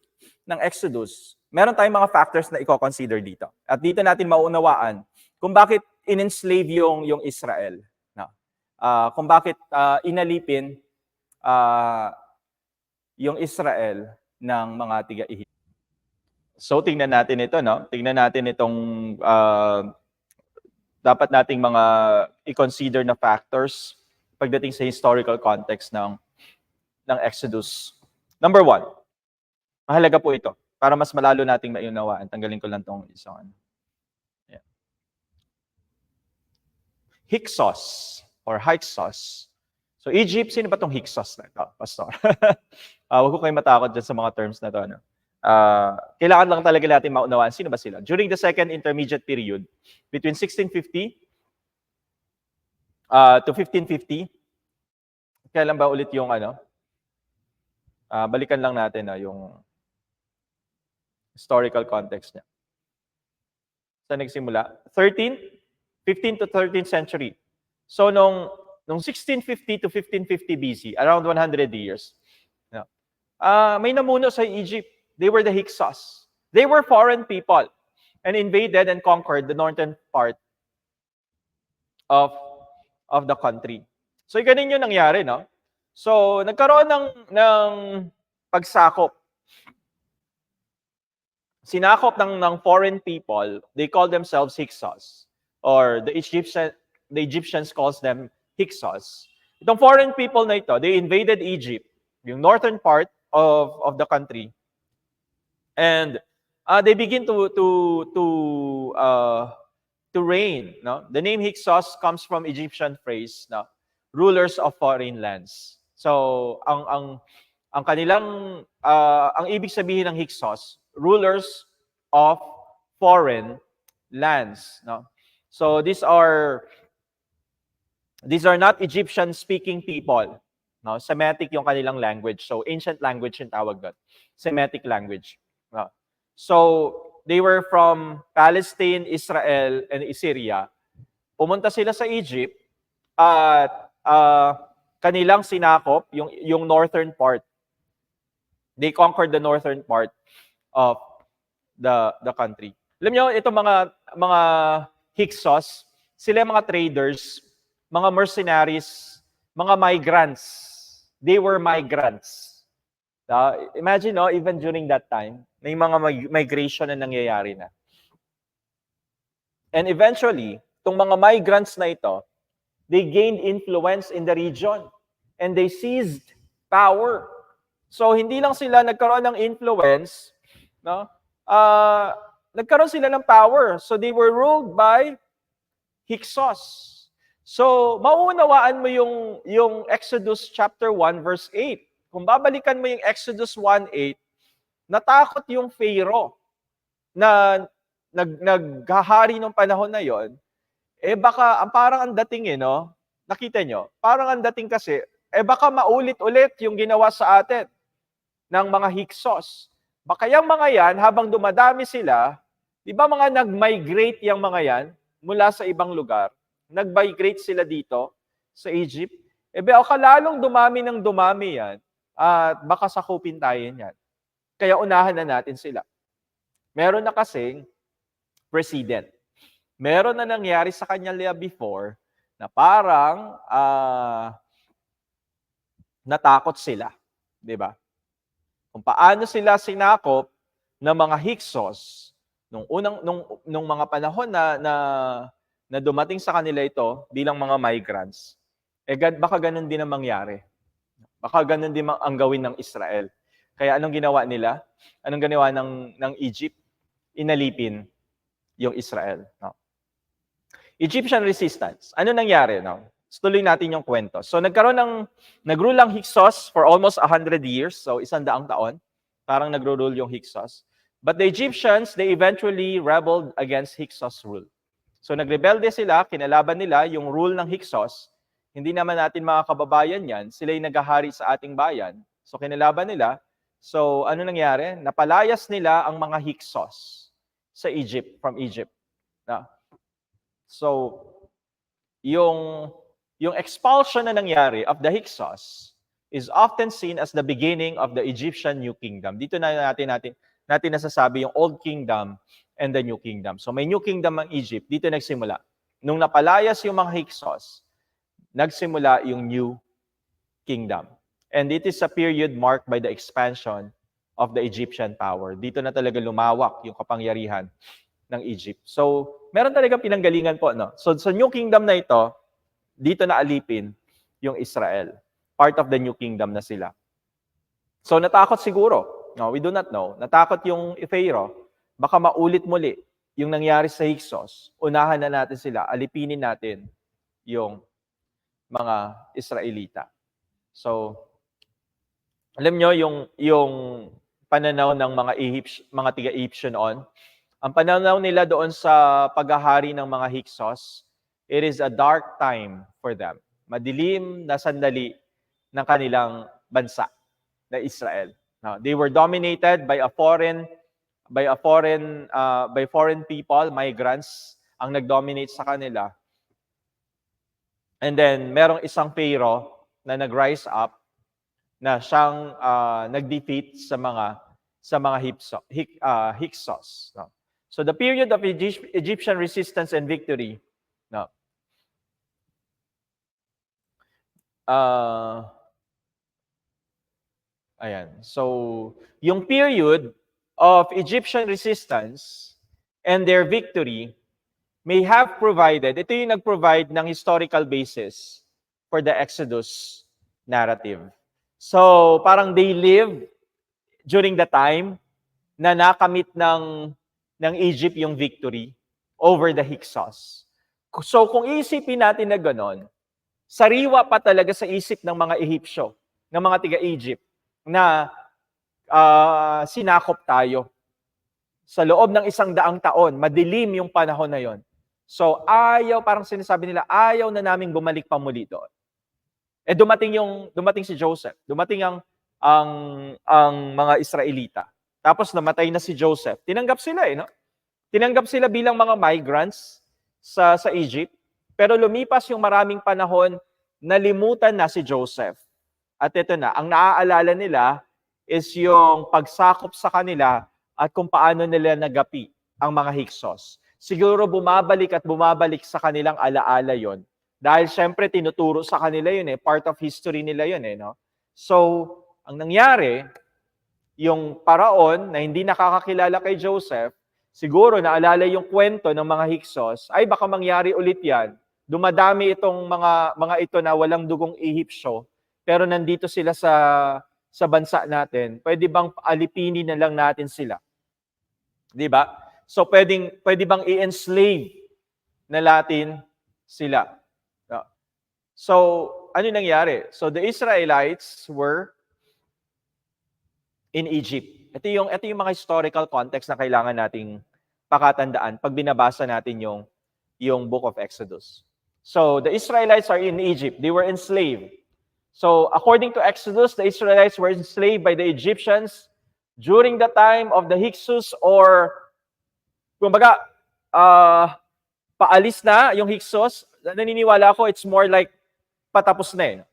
ng Exodus, meron tayong mga factors na i-consider dito. At dito natin maunawaan kung bakit in-enslave yung Israel. Kung bakit inalipin yung Israel ng mga tiga-Egypt. So tingnan natin ito, no? Tingnan natin itong dapat nating mga i-consider na factors pagdating sa historical context ng Exodus. Number 1, mahalaga po ito para mas malalo nating maunawaan. Tanggalin ko lang tong isang yeah. Hyksos or Hyksos. So Egypt, sino ba tong Hyksos na ito, Pastor? Huwag ko kayo matakot dyan sa mga terms na ito. Ano? Kailangan lang talaga natin maunawaan sino ba sila. During the Second Intermediate Period, between 1650 to 1550, kailan ba ulit yung balikan lang natin yung historical context niya. Saan nagsimula? 15th to 13th century. So nung 1650 to 1550 BC, around 100 years, may namuno sa Egypt. They were the Hyksos. They were foreign people and invaded and conquered the northern part of the country. So ganun yung nangyari, no? So nagkaroon ng pagsakop. Sinakop ng foreign people. They call themselves Hyksos, or the Egyptians calls them Hyksos. Itong foreign people na ito, they invaded Egypt, yung northern part of the country. And they begin to reign. No? The name Hyksos comes from Egyptian phrase, no? Rulers of foreign lands. So ang kanilang ang ibig sabihin ng Hyksos, rulers of foreign lands. No? So these are not Egyptian speaking people. No? Semitic yung kanilang language. So ancient language yung tawag doon. Semitic language. So, they were from Palestine, Israel, and Syria. Pumunta sila sa Egypt at kanilang sinakop yung northern part. They conquered the northern part of the country. Alam niyo, itong mga Hyksos, sila mga traders, mga mercenaries, mga migrants. They were migrants. Imagine, no, even during that time, may mga migration na nangyayari na. And eventually, itong mga migrants na ito, they gained influence in the region and they seized power. So hindi lang sila nagkaroon ng influence, no? Nagkaroon sila ng power. So they were ruled by Hyksos. So mauunawaan mo yung Exodus chapter 1 verse 8. Kung babalikan mo yung Exodus 1:8, natakot yung Pharaoh na naghahari nung panahon na yon. Baka parang ang dating no? Nakita nyo? Parang ang dating kasi, baka maulit-ulit yung ginawa sa atin ng mga Hyksos. Baka yung mga yan, habang dumadami sila, di ba mga nag-migrate yung mga yan mula sa ibang lugar? Nag-migrate sila dito sa Egypt. Baka lalong dumami ng dumami yan at baka sakupin tayo yan. Kaya unahan na natin sila. Meron na kasing president. Meron na nangyari sa kanya before na parang natakot sila. Di ba? Kung paano sila sinakop ng mga Hyksos nung mga panahon na dumating sa kanila ito bilang mga migrants, baka ganun din ang mangyari. Baka ganun din ang gawin ng Israel. Kaya anong ginawa nila? Anong ginawa ng Egypt? Inalipin yung Israel. No? Egyptian resistance. Ano nangyari? No? Tuloy natin yung kwento. So nagrule ang Hyksos for almost 100 years, so 100 taon. Parang nagro-rule yung Hyksos. But the Egyptians, they eventually rebelled against Hyksos rule. So nagrebelde sila, kinalaban nila yung rule ng Hyksos. Hindi naman natin mga kababayan yan, sila'y naghahari sa ating bayan. So kinalaban nila. So ano nangyari? Napalayas nila ang mga Hyksos sa Egypt, from Egypt. So yung expulsion na nangyari of the Hyksos is often seen as the beginning of the Egyptian New Kingdom. Dito na natin nasasabi yung Old Kingdom and the New Kingdom. So may New Kingdom ang Egypt, dito nagsimula. Nung napalayas yung mga Hyksos, nagsimula yung New Kingdom. And it is a period marked by the expansion of the Egyptian power. Dito na talaga lumawak yung kapangyarihan ng Egypt. So, meron talaga pinanggalingan po, no? So, sa New Kingdom na ito, dito na alipin yung Israel. Part of the New Kingdom na sila. So, natakot siguro. No, we do not know. Natakot yung Pharaoh. Baka maulit muli yung nangyari sa Hyksos. Unahan na natin sila. Alipinin natin yung mga Israelita. So, alam nyo, yung pananaw ng mga tiga-Egyptian noon, ang pananaw nila doon sa paghahari ng mga Hyksos, it is a dark time for them. Madilim na sandali ng kanilang bansa na Israel. Now, they were dominated by foreign people, migrants, ang nag-dominate sa kanila. And then, merong isang Pharaoh na nag-rise up na siyang nag-defeat sa mga Hyksos. No? So the period of Egyptian resistance and victory. No? Ayan. So yung period of Egyptian resistance and their victory may have provided, ito yung nag-provide ng historical basis for the Exodus narrative. So, parang they lived during the time na nakamit ng Egypt yung victory over the Hyksos. So, kung iisipin natin na gano'n, sariwa pa talaga sa isip ng mga Ehipsyo, ng mga tiga-Egypt, na sinakop tayo. Sa loob ng 100 taon, madilim yung panahon na yon. So, parang sinasabi nila, ayaw na naming bumalik pa muli doon. Dumating si Joseph. Dumating ang mga Israelita. Tapos namatay na si Joseph. Tinanggap sila no? Tinanggap sila bilang mga migrants sa Egypt. Pero lumipas yung maraming panahon, nalimutan na si Joseph. At ito na, ang naaalala nila is yung pagsakop sa kanila at kung paano nila nagapi ang mga Hyksos. Siguro bumabalik sa kanilang alaala yon. Dahil syempre tinuturo sa kanila yun part of history nila yun no? So, ang nangyari, yung paraon na hindi nakakakilala kay Joseph, siguro naalala yung kwento ng mga Hyksos, ay baka mangyari ulit yan. Dumadami itong mga ito na walang dugong Ehipsyo, pero nandito sila sa bansa natin. Pwede bang alipinin na lang natin sila? Di ba? So, pwede bang i-enslave na natin sila? So, ano nangyari? So, the Israelites were in Egypt. Ito yung mga historical context na kailangan nating pakatandaan pag binabasa natin yung book of Exodus. So, the Israelites are in Egypt. They were enslaved. So, according to Exodus, the Israelites were enslaved by the Egyptians during the time of the Hyksos, or kumbaga, paalis na yung Hyksos. Naniniwala ako, it's more like patapos na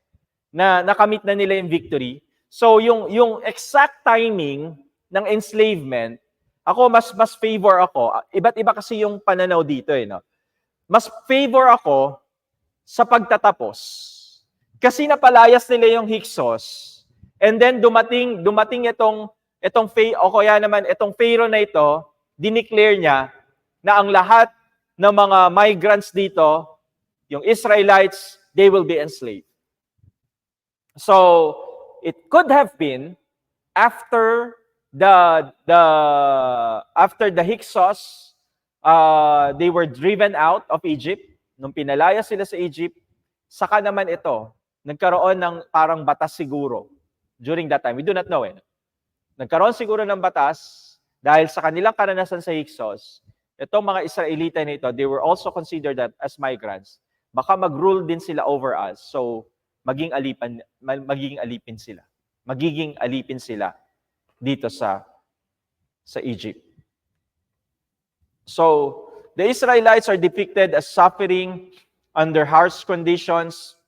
na nakamit na nila yung victory. So, yung exact timing ng enslavement, ako, mas favor ako. Iba't iba kasi yung pananaw dito no? Mas favor ako sa pagtatapos. Kasi napalayas nila yung Hyksos, and then dumating itong Pharaoh na ito, dineclare niya na ang lahat ng mga migrants dito, yung Israelites, they will be enslaved. So, it could have been after the Hyksos, they were driven out of Egypt. Nung pinalaya sila sa Egypt, Saka naman ito, nagkaroon ng parang batas siguro during that time. We do not know eh. Nagkaroon siguro ng batas dahil sa kanilang karanasan sa Hyksos, itong mga Israelita nito, they were also considered that as migrants. Baka mag-rule din sila over us. So, magiging alipin sila. Magiging alipin sila dito sa Egypt. So, the Israelites are depicted as suffering under harsh conditions.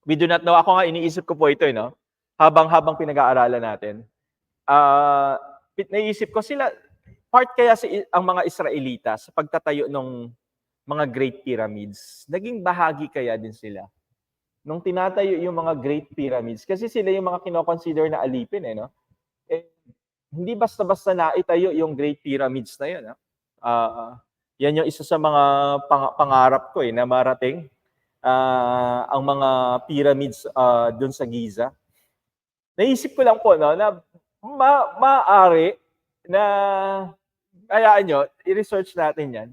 We do not know. Ako nga, iniisip ko po ito, no? Habang pinag-aaralan natin. Naisip ko sila, part kaya ang mga Israelita sa pagtatayo ng mga Great Pyramids, naging bahagi kaya din sila nung tinatayo yung mga Great Pyramids. Kasi sila yung mga kinoconsider na alipin, no? Hindi basta-basta naitayo yung Great Pyramids na yun. Yan yung isa sa mga pangarap ko na marating. Ang mga pyramids dun sa Giza. Naisip ko lang po na maaari na hayaan nyo, i-research natin yan.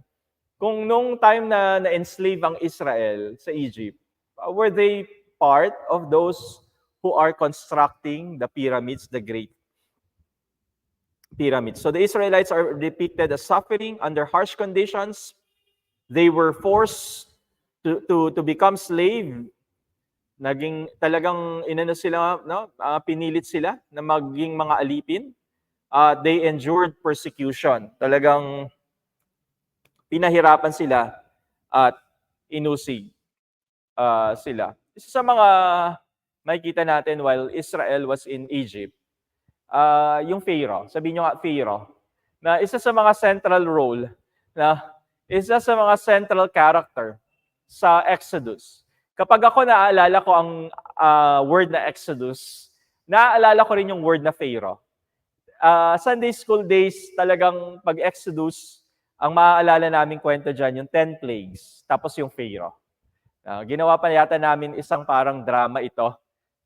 Kung nung time na na-enslave ang Israel sa Egypt, were they part of those who are constructing the pyramids, the Great Pyramids? So the Israelites are depicted as suffering under harsh conditions. They were forced to become slave. Naging talagang sila, no? Pinilit sila na maging mga alipin. They endured persecution. Talagang pinahirapan sila at inusig sila. Isa sa mga makikita natin while Israel was in Egypt, yung Pharaoh. Sabihin nyo nga Pharaoh. Na isa sa mga central role, isa sa mga central character sa Exodus. Kapag ako naaalala ko ang word na Exodus, naaalala ko rin yung word na Pharaoh. Sunday school days, talagang pag Exodus, ang maaalala naming kwento dyan, yung 10 plagues, tapos yung Pharaoh. Ginawa pa yata namin isang parang drama ito,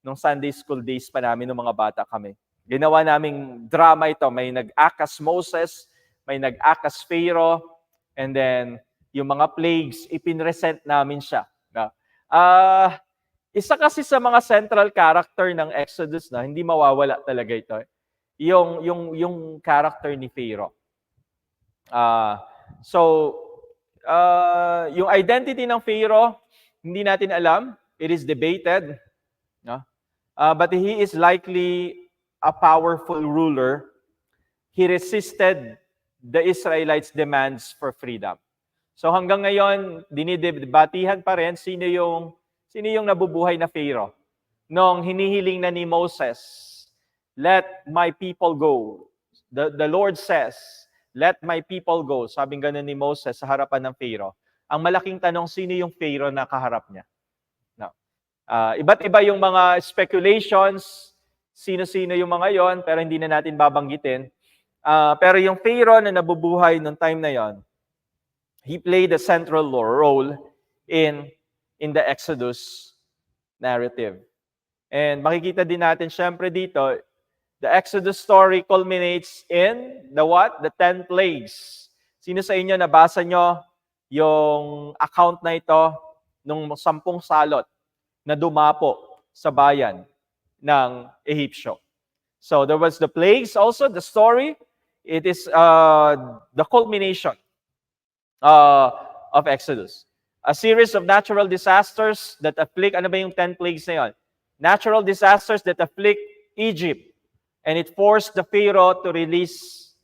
nung Sunday school days pa namin, nung mga bata kami. Ginawa naming drama ito, may nag-act as Moses, may nag-act as Pharaoh, and then yung mga plagues, ipinresent namin siya. Isa kasi sa mga central character ng Exodus na hindi mawawala talaga ito. Yung character ni Pharaoh. Yung identity ng Pharaoh, hindi natin alam. It is debated. But he is likely a powerful ruler. He resisted the Israelites' demands for freedom. So hanggang ngayon, dinidebatihan pa rin sino yung nabubuhay na Pharaoh. Nung hinihiling na ni Moses, let my people go. The Lord says, let my people go. Sabing ganun ni Moses sa harapan ng Pharaoh. Ang malaking tanong, sino yung Pharaoh na kaharap niya? Iba't iba yung mga speculations, sino-sino yung mga yon, pero hindi na natin babanggitin. Pero yung Pharaoh na nabubuhay nung time na yon, he played a central role in the Exodus narrative. And makikita din natin syempre dito, the Exodus story culminates in the what? The 10 plagues. Sino sa inyo nabasa nyo yung account na ito nung 10 salot na dumapo sa bayan ng Ehipsyo? So there was the plagues also, the story. It is the culmination of Exodus. A series of natural disasters that afflict, ano ba yung 10 plagues na yun? Natural disasters that afflict Egypt. And it forced the Pharaoh to release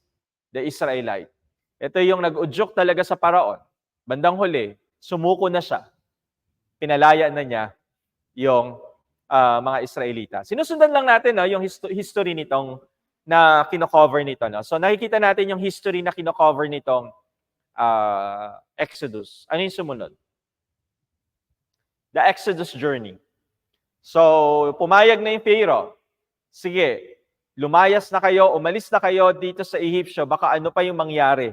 the Israelite. Ito yung nag-udyok talaga sa Paraon. Bandang huli, sumuko na siya. Pinalaya na niya yung mga Israelita. Sinusundan lang natin yung history nitong na kino-cover nito. So nakikita natin yung history na kino-cover nitong Exodus. Ano yung sumunod? The Exodus journey. So, pumayag na yung Pharaoh. Sige, lumayas na kayo, umalis na kayo dito sa Ehipsyo, baka ano pa yung mangyari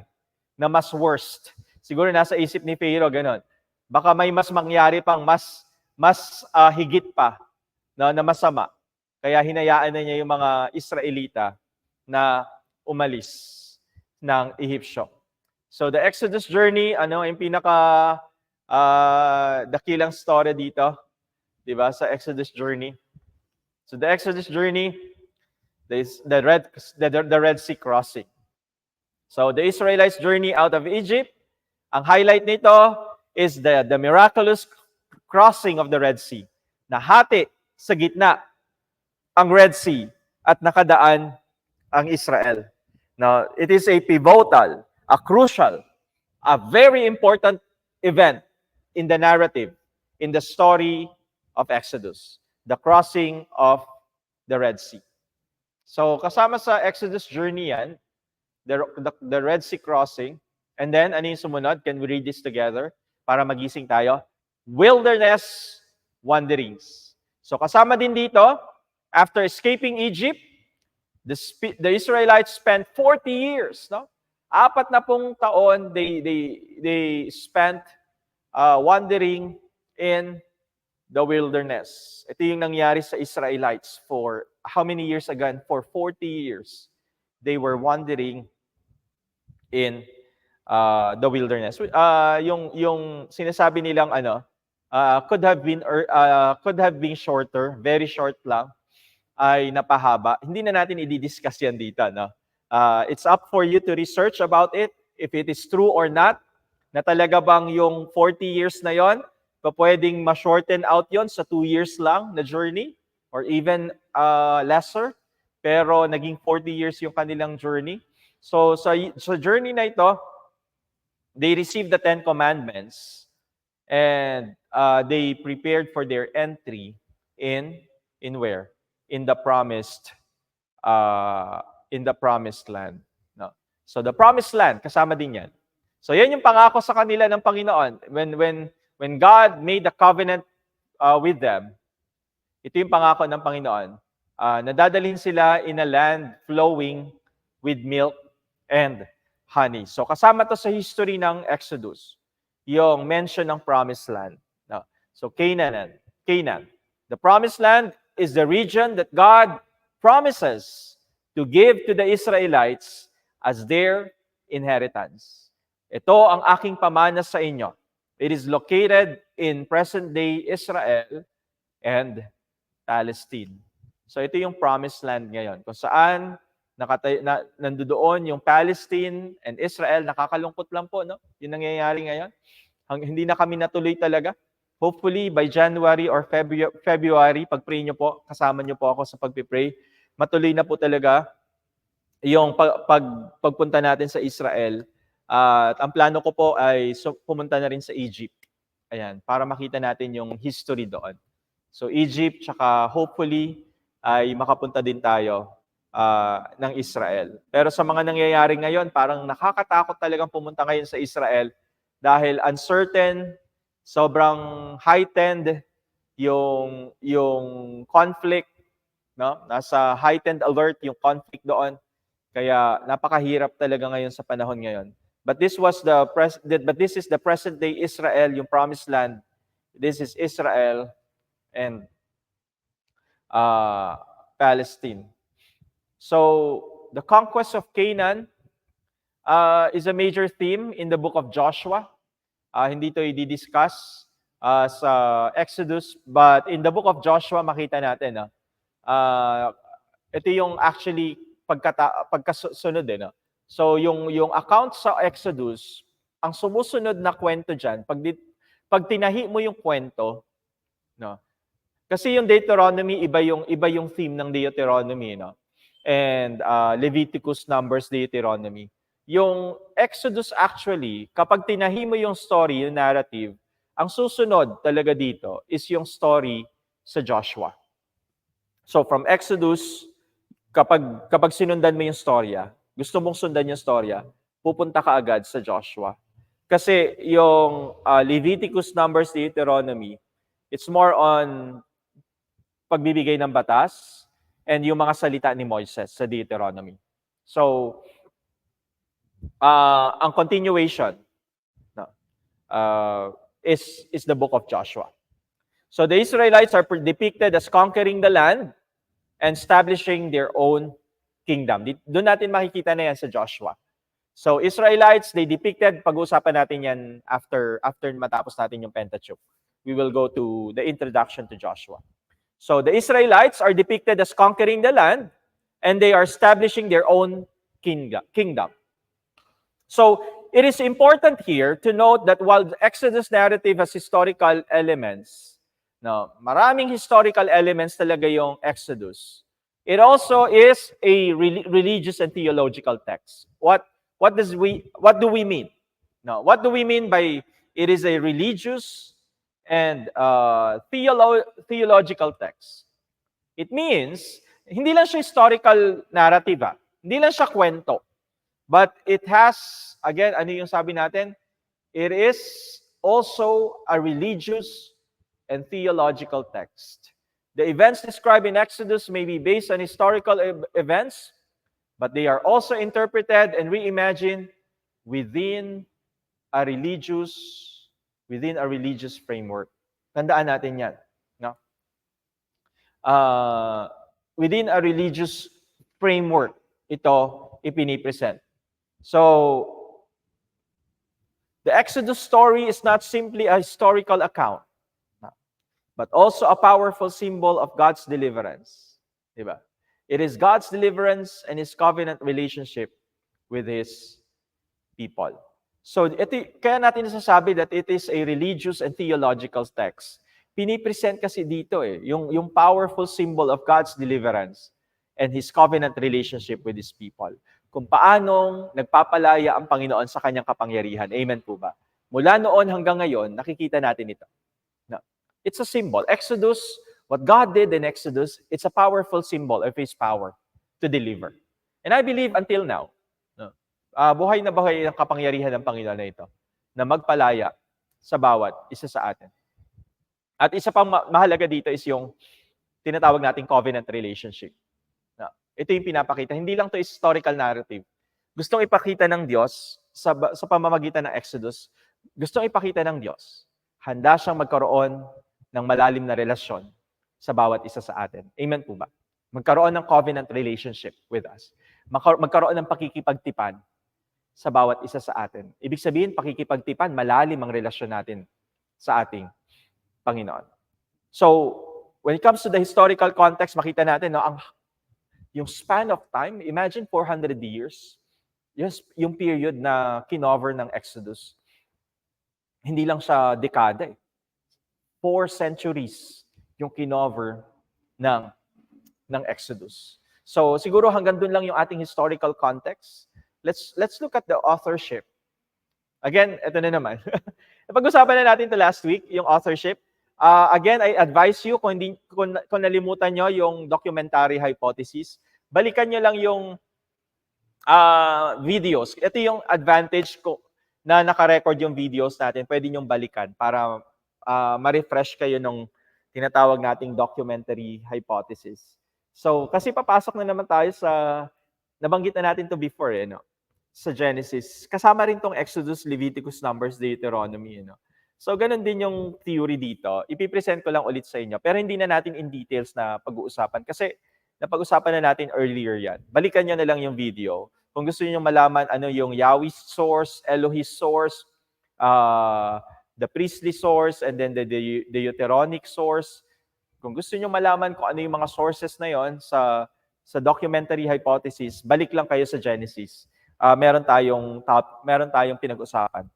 na mas worst. Siguro nasa isip ni Pharaoh, ganon. Baka may mas mangyari pang mas higit pa na masama. Kaya hinayaan na niya yung mga Israelita na umalis ng Ehipsyo. So the Exodus journey, ano yung pinaka dakilang story dito, di ba, sa Exodus journey. So the Exodus journey, the Red Sea crossing. So the Israelites' journey out of Egypt, ang highlight nito is the miraculous crossing of the Red Sea. Nahati sa gitna ang Red Sea at nakadaan ang Israel. Now, it is a pivotal, a crucial, a very important event in the narrative, in the story of Exodus, the crossing of the Red Sea. So, kasama sa Exodus journey yan, the Red Sea crossing, and then, ano yung sumunod? Can we read this together para magising tayo? Wilderness wanderings. So, kasama din dito, after escaping Egypt, the Israelites spent 40 years, no? 40 taon they spent wandering in the wilderness. Ito yung nangyari sa Israelites for how many years again? For 40 years. They were wandering in the wilderness. Yung sinasabi nilang could have been shorter, very short lang, ay napahaba. Hindi na natin i-discuss yan dito, no? It's up for you to research about it, if it is true or not, na talaga bang yung 40 years na yon, pwedeng ma-shorten out yon sa 2 years lang na journey, or even lesser, pero naging 40 years yung kanilang journey. So sa journey na ito, they received the 10 Commandments, and they prepared for their entry in where? In the promised land. No. So the promised land, kasama din yan. So yan yung pangako sa kanila ng Panginoon. When God made the covenant with them, ito yung pangako ng Panginoon. Nadadalhin sila in a land flowing with milk and honey. So kasama to sa history ng Exodus, yung mention ng promised land. No. So Canaan. The promised land is the region that God promises to give to the Israelites as their inheritance. Ito ang aking pamana sa inyo. It is located in present-day Israel and Palestine. So ito yung promised land ngayon, kung saan nandoon yung Palestine and Israel. Nakakalungkot lang po, no? Yung nangyayari ngayon. Hindi na kami natuloy talaga. Hopefully, by January or February, pag-pray nyo po, kasama nyo po ako sa pag-pray, matuloy na po talaga yung pagpunta natin sa Israel. At ang plano ko po ay pumunta na rin sa Egypt. Ayan, para makita natin yung history doon. So Egypt, tsaka hopefully, ay makapunta din tayo ng Israel. Pero sa mga nangyayari ngayon, parang nakakatakot talagang pumunta ngayon sa Israel dahil uncertain, sobrang heightened yung conflict, no? Nasa heightened alert yung conflict doon. Kaya napakahirap talaga ngayon sa panahon ngayon. But this is the present day Israel, yung promised land. This is Israel and Palestine. So the conquest of Canaan is a major theme in the book of Joshua. Hindi ito i-discuss sa Exodus, but in the book of Joshua, makita natin, ito yung actually pagkasunod no? So yung account sa Exodus, ang sumusunod na kwento dyan, pag tinahi mo yung kwento, no? Kasi yung Deuteronomy, iba yung theme ng Deuteronomy, no? And Leviticus, Numbers, Deuteronomy. Yung Exodus actually, kapag tinahi mo yung story, yung narrative, ang susunod talaga dito is yung story sa Joshua. So from Exodus, kapag sinundan mo yung storya, gusto mong sundan yung storya, pupunta ka agad sa Joshua. Kasi yung Leviticus, Numbers, Deuteronomy, it's more on pagbibigay ng batas and yung mga salita ni Moises sa Deuteronomy. So, ang continuation is the book of Joshua. So the Israelites are depicted as conquering the land and establishing their own kingdom. Doon natin makikita na yan sa Joshua. So Israelites, they depicted, pag-uusapan natin yan after matapos natin yung Pentateuch. We will go to the introduction to Joshua. So the Israelites are depicted as conquering the land, and they are establishing their own kingdom. So it is important here to note that while the Exodus narrative has historical elements, no, maraming historical elements talaga yung Exodus. It also is a religious and theological text. What do we mean? No, what do we mean by it is a religious and theological text? It means hindi lang siya historical narrative, hindi lang siya kwento. But it has, again, ano yung sabi natin? It is also a religious and theological text. The events described in Exodus may be based on historical events, but they are also interpreted and reimagined within a religious framework. Tandaan natin yan. No? Within a religious framework, ito ipinipresent. So, the Exodus story is not simply a historical account, but also a powerful symbol of God's deliverance. Diba? It is God's deliverance and His covenant relationship with His people. So, kaya natin nasasabi that it is a religious and theological text. Pinipresent kasi dito yung powerful symbol of God's deliverance and His covenant relationship with His people. Kung paanong nagpapalaya ang Panginoon sa kanyang kapangyarihan. Amen po ba? Mula noon hanggang ngayon, nakikita natin ito. No. It's a symbol. Exodus, what God did in Exodus, it's a powerful symbol of His power to deliver. And I believe until now, buhay na buhay ang kapangyarihan ng Panginoon na ito, na magpalaya sa bawat isa sa atin. At isa pang mahalaga dito is yung tinatawag nating covenant relationship. Ito yung pinapakita. Hindi lang to historical narrative. Gustong ipakita ng Diyos sa pamamagitan ng Exodus, gustong ipakita ng Diyos, handa siyang magkaroon ng malalim na relasyon sa bawat isa sa atin. Amen po ba? Magkaroon ng covenant relationship with us. Magkaroon ng pakikipagtipan sa bawat isa sa atin. Ibig sabihin, pakikipagtipan, malalim ang relasyon natin sa ating Panginoon. So, when it comes to the historical context, makita natin, no, yung span of time, imagine 400 years, yung period na kinover ng Exodus. Hindi lang siya dekada. 4 centuries yung kinover ng Exodus. So siguro hanggang dun lang yung ating historical context. Let's look at the authorship. Again, ito na naman. Napag-usapan na natin to last week, yung authorship. Again, I advise you, kung nalimutan nyo yung documentary hypothesis, balikan nyo lang yung videos. Ito yung advantage ko na naka-record yung videos natin. Pwede nyong balikan para ma-refresh kayo nung tinatawag nating documentary hypothesis. So, kasi papasok na naman tayo sa, nabanggit na natin to before, no? Sa Genesis. Kasama rin tong Exodus, Leviticus, Numbers, Deuteronomy, no? So, ganun din yung theory dito. Ipipresent ko lang ulit sa inyo. Pero hindi na natin in details na pag-uusapan. Kasi napag-usapan na natin earlier yan. Balikan nyo na lang yung video. Kung gusto niyo malaman ano yung Yahweh's source, Elohim's source, the priestly source, and then the Deuteronic source. Kung gusto niyo malaman kung ano yung mga sources na yon sa documentary hypothesis, balik lang kayo sa Genesis. Meron tayong pinag-usapan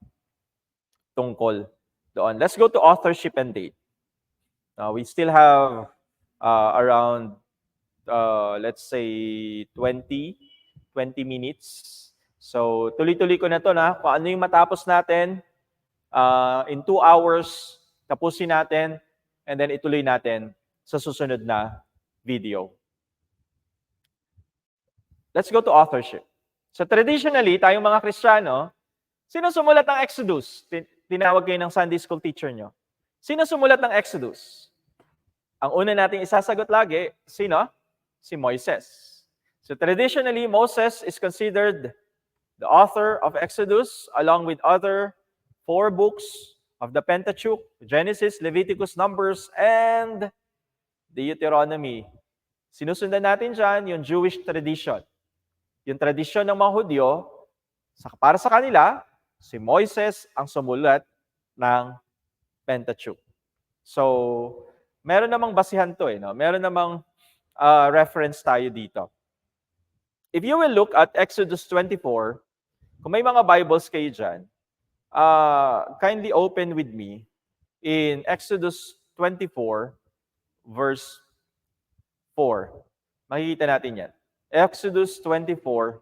tungkol doon. Let's go to authorship and date. We still have around, let's say, 20 minutes. So, tuloy-tuloy ko na to na kung ano yung matapos natin, in 2 hours, tapusin natin, and then ituloy natin sa susunod na video. Let's go to authorship. So, traditionally, tayong mga Kristiyano, sino sumulat ng Exodus? Tinawag kayo ng Sunday school teacher nyo. Sino sumulat ng Exodus? Ang una nating isasagot lagi, sino? Si Moises. So traditionally, Moses is considered the author of Exodus along with other 4 books of the Pentateuch, Genesis, Leviticus, Numbers, and Deuteronomy. Sinusundan natin dyan yung Jewish tradition. Yung tradisyon ng mga Hudyo, Para sa kanila, si Moises ang sumulat ng Pentateuch. So, meron namang basihan to no? Meron namang reference tayo dito. If you will look at Exodus 24, kung may mga Bibles kayo dyan, kindly open with me in Exodus 24, verse 4. Makikita natin yan. Exodus 24,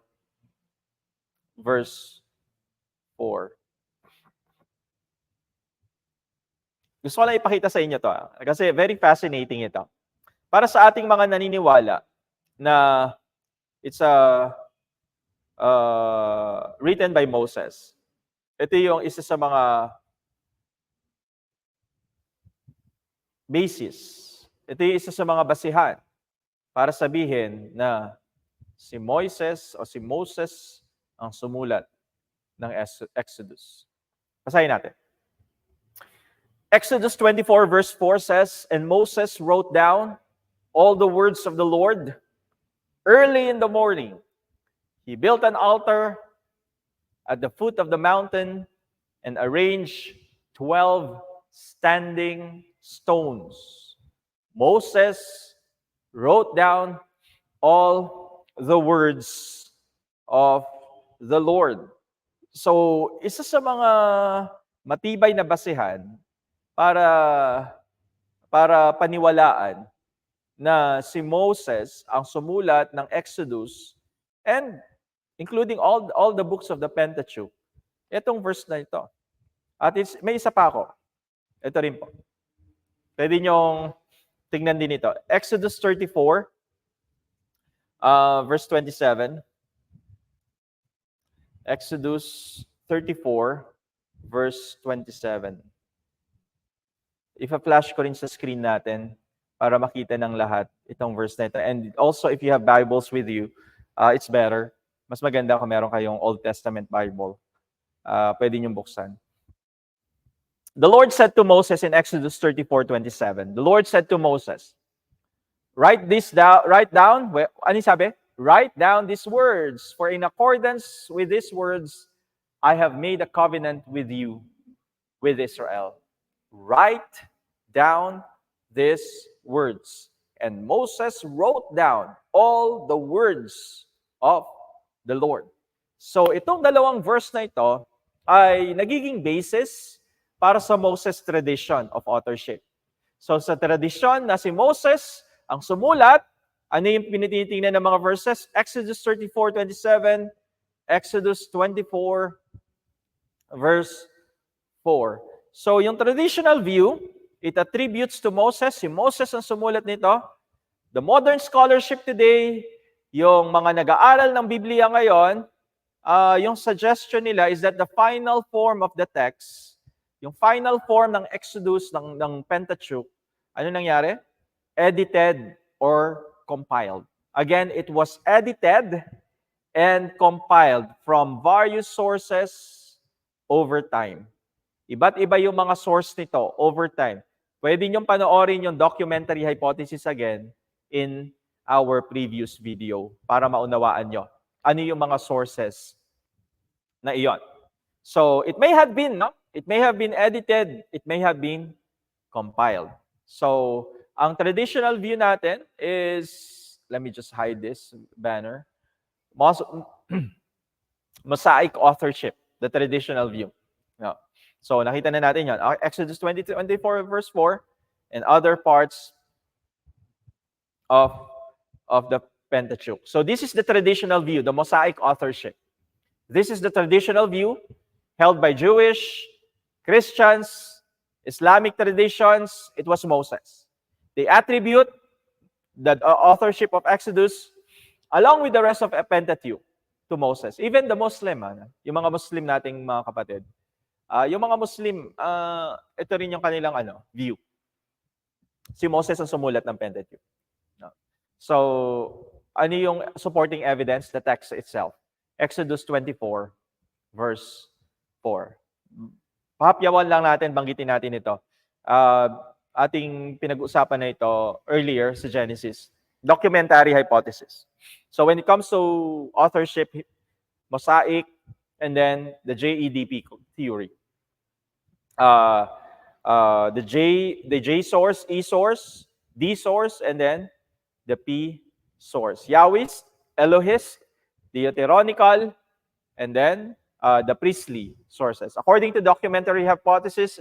verse 4. Gusto ko lang ipakita sa inyo to kasi very fascinating ito. Para sa ating mga naniniwala na it's written by Moses, ito yung isa sa mga basis. Ito yung isa sa mga basihan para sabihin na si Moises o si Moses ang sumulat ng Exodus. Basahin natin. Exodus 24 verse 4 says, "And Moses wrote down all the words of the Lord early in the morning. He built an altar at the foot of the mountain and arranged 12 standing stones. Moses wrote down all the words of the Lord." So, isa sa mga matibay na basihan para paniwalaan na si Moses ang sumulat ng Exodus and including all the books of the Pentateuch. Itong verse na ito. At may isa pa ako. Ito rin po. Pwede niyong tingnan din ito. Exodus 34, verse 27. Exodus 34, verse 27. Ipa-flash ko rin sa screen natin para makita ng lahat itong verse na ito. And also, if you have Bibles with you, it's better. Mas maganda kung meron kayong Old Testament Bible. Pwede niyong buksan. The Lord said to Moses in Exodus 34:27, the Lord said to Moses, write down, ano sabi? Write down these words, for in accordance with these words, I have made a covenant with you, with Israel. Write down these words. And Moses wrote down all the words of the Lord. So itong dalawang verse na ito ay nagiging basis para sa Moses tradition of authorship. So sa tradisyon na si Moses ang sumulat, ano yung pinititingnan ng mga verses? Exodus 34:27, Exodus 24, verse 4. So yung traditional view, it attributes to Moses. Si Moses ang sumulat nito. The modern scholarship today, yung mga nag-aaral ng Biblia ngayon, yung suggestion nila is that the final form of the text, yung final form ng Exodus, ng Pentateuch, ano nangyari? Edited or compiled. Again, it was edited and compiled from various sources over time. Iba't iba yung mga source nito over time. Pwede niyong panoorin yung documentary hypothesis again in our previous video para maunawaan nyo ano yung mga sources na iyon. So, it may have been, no? It may have been edited, it may have been compiled. So, ang traditional view natin is, let me just hide this banner, Mosaic authorship, the traditional view. No. So, nakita na natin yan. Exodus 24, verse 4, and other parts of the Pentateuch. So, this is the traditional view, the Mosaic authorship. This is the traditional view held by Jewish, Christians, Islamic traditions. It was Moses. They attribute the authorship of Exodus along with the rest of Pentateuch to Moses. Even the Muslim, yung mga Muslim nating mga kapatid. Yung mga Muslim, ito rin yung kanilang view. Si Moses ang sumulat ng Pentateuch. No? So, ano yung supporting evidence? The text itself. Exodus 24, verse 4. Pahapyawan lang natin, banggitin natin ito. Ating pinag-usapan na ito earlier sa Genesis. Documentary hypothesis. So when it comes to authorship, Mosaic, and then the JEDP theory. The J source, E source, D source, and then the P source. Yahwist, Elohist, Deuteronical, and then the priestly sources. According to documentary hypothesis,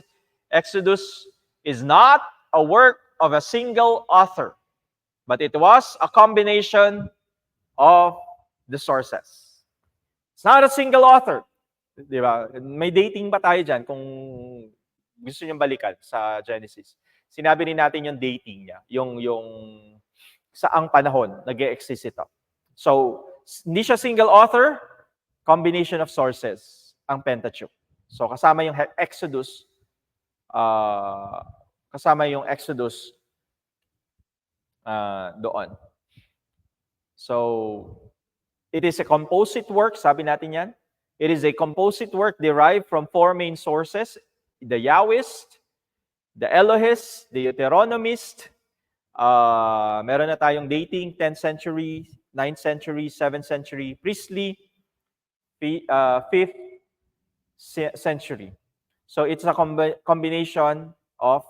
Exodus is not a work of a single author, but it was a combination of the sources. It's not a single author. Di ba? May dating ba tayo dyan kung gusto niyong balikan sa Genesis? Sinabi rin natin yung dating niya, yung saang panahon nag-e-exist ito. So, hindi siya single author, combination of sources ang Pentateuch. So, kasama yung Exodus, doon. So, it is a composite work, sabi natin yan. It is a composite work derived from four main sources, the Yahwist, the Elohist, the Deuteronomist, meron na tayong dating, 10th century, 9th century, 7th century, priestly, 5th century. So it's a combination of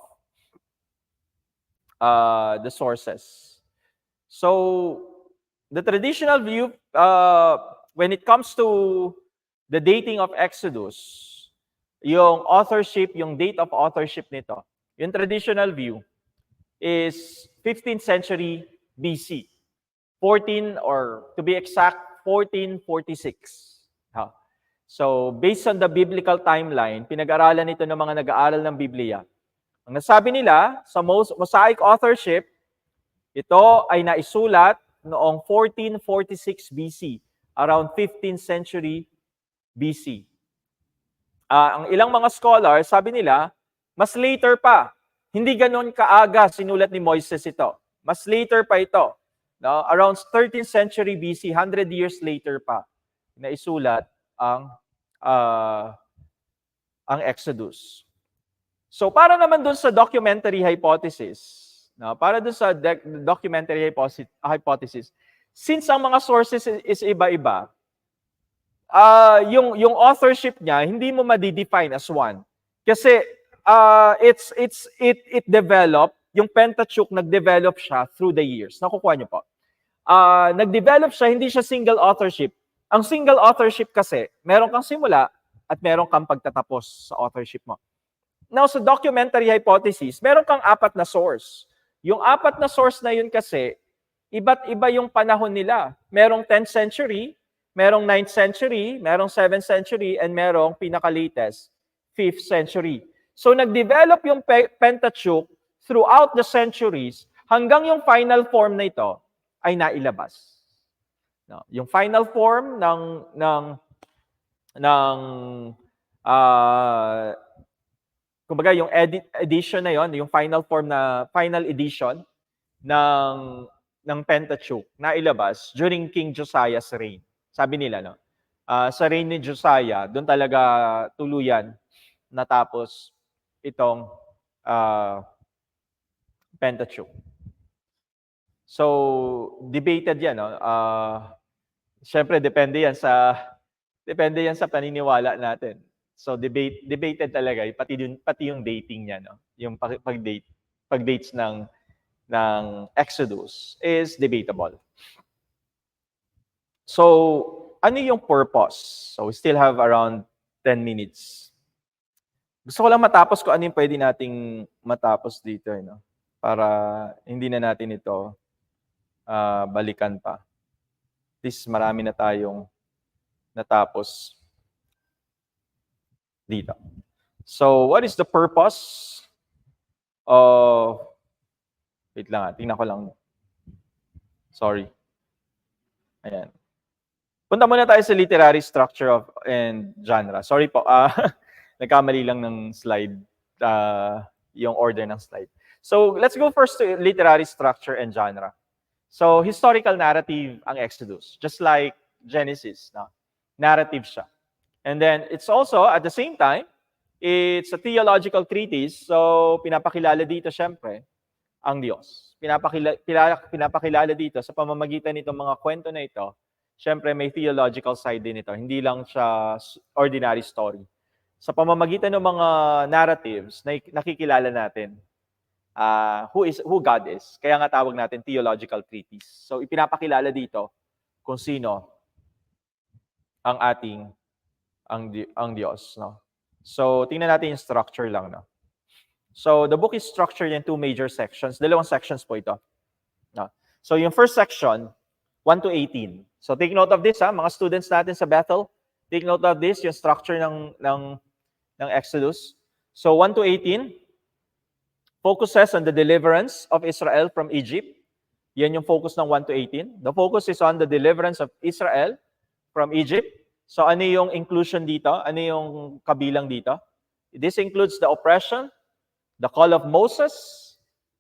the sources. So the traditional view, when it comes to the dating of Exodus, yung authorship, yung date of authorship nito, yung traditional view is 15th century BC. 14, or to be exact, 1446. So, based on the biblical timeline, pinag-aralan ito ng mga nag-aaral ng Biblia. Ang nasabi nila, sa Mosaic authorship, ito ay naisulat noong 1446 BC, around 15th century BC. Ang ilang mga scholars, sabi nila, mas later pa. Hindi ganon kaaga sinulat ni Moises ito. Mas later pa ito. No? Around 13th century BC, 100 years later pa, na isulat ang Exodus. So para naman dun sa documentary hypothesis, no? Para dun sa documentary hypothesis, since ang mga sources is iba-iba, yung authorship niya, hindi mo ma-define as one. Kasi it developed, yung Pentateuch nag-develop siya through the years. Nakukuha niyo po. Nag-develop siya, hindi siya single authorship. Ang single authorship kasi, meron kang simula at meron kang pagtatapos sa authorship mo. Now, sa documentary hypothesis, meron kang 4 na source. Yung 4 na source na yun kasi, iba't iba yung panahon nila. Merong 10th century, merong 9th century, merong 7th century, and merong pinaka-latest, 5th century. So, nag-develop yung Pentateuch throughout the centuries hanggang yung final form na ito ay nailabas. No, yung final form kumbaga yung edition na yon, yung final edition ng Pentateuch nailabas during King Josiah's reign. Sabi nila, no? Sa reign ni Josiah, doon talaga tuluyan natapos itong Pentateuch. So, debated yan, no? Siyempre, depende yan sa paniniwala natin. So, debated talaga, pati yung dating niya, no? Yung pag-dates ng Exodus is debatable. So, ano yung purpose? So, we still have around 10 minutes. Gusto ko lang matapos kung ano yung pwede nating matapos dito, no? Para hindi na natin ito balikan pa. At least marami na tayong natapos dito. So, what is the purpose of... Wait lang, tingnan ko lang. Sorry. Ayan. Punta muna tayo sa literary structure and genre. Sorry po, nagkamali lang ng slide, yung order ng slide. So, let's go first to literary structure and genre. So, historical narrative ang Exodus, just like Genesis, no? Narrative siya. And then, it's also, at the same time, it's a theological treatise. So, pinapakilala dito, syempre, ang Diyos. Pinapakilala dito sa pamamagitan nitong mga kwento na ito, syempre may theological side din ito. Hindi lang siya ordinary story. Sa pamamagitan ng mga narratives, nakikilala natin who God is. Kaya nga tawag natin theological treatise. So ipinapakilala dito kung sino ang ating ang Diyos, no? So tingnan natin yung structure lang, no? So the book is structured in two major sections. Dalawang sections po ito. No? So yung first section, 1 to 18. So take note of this, mga students natin sa Bethel. Take note of this, yung structure ng Exodus. So 1 to 18 focuses on the deliverance of Israel from Egypt. Yan yung focus ng 1 to 18. The focus is on the deliverance of Israel from Egypt. So ano yung inclusion dito? Ano yung kabilang dito? This includes the oppression, the call of Moses,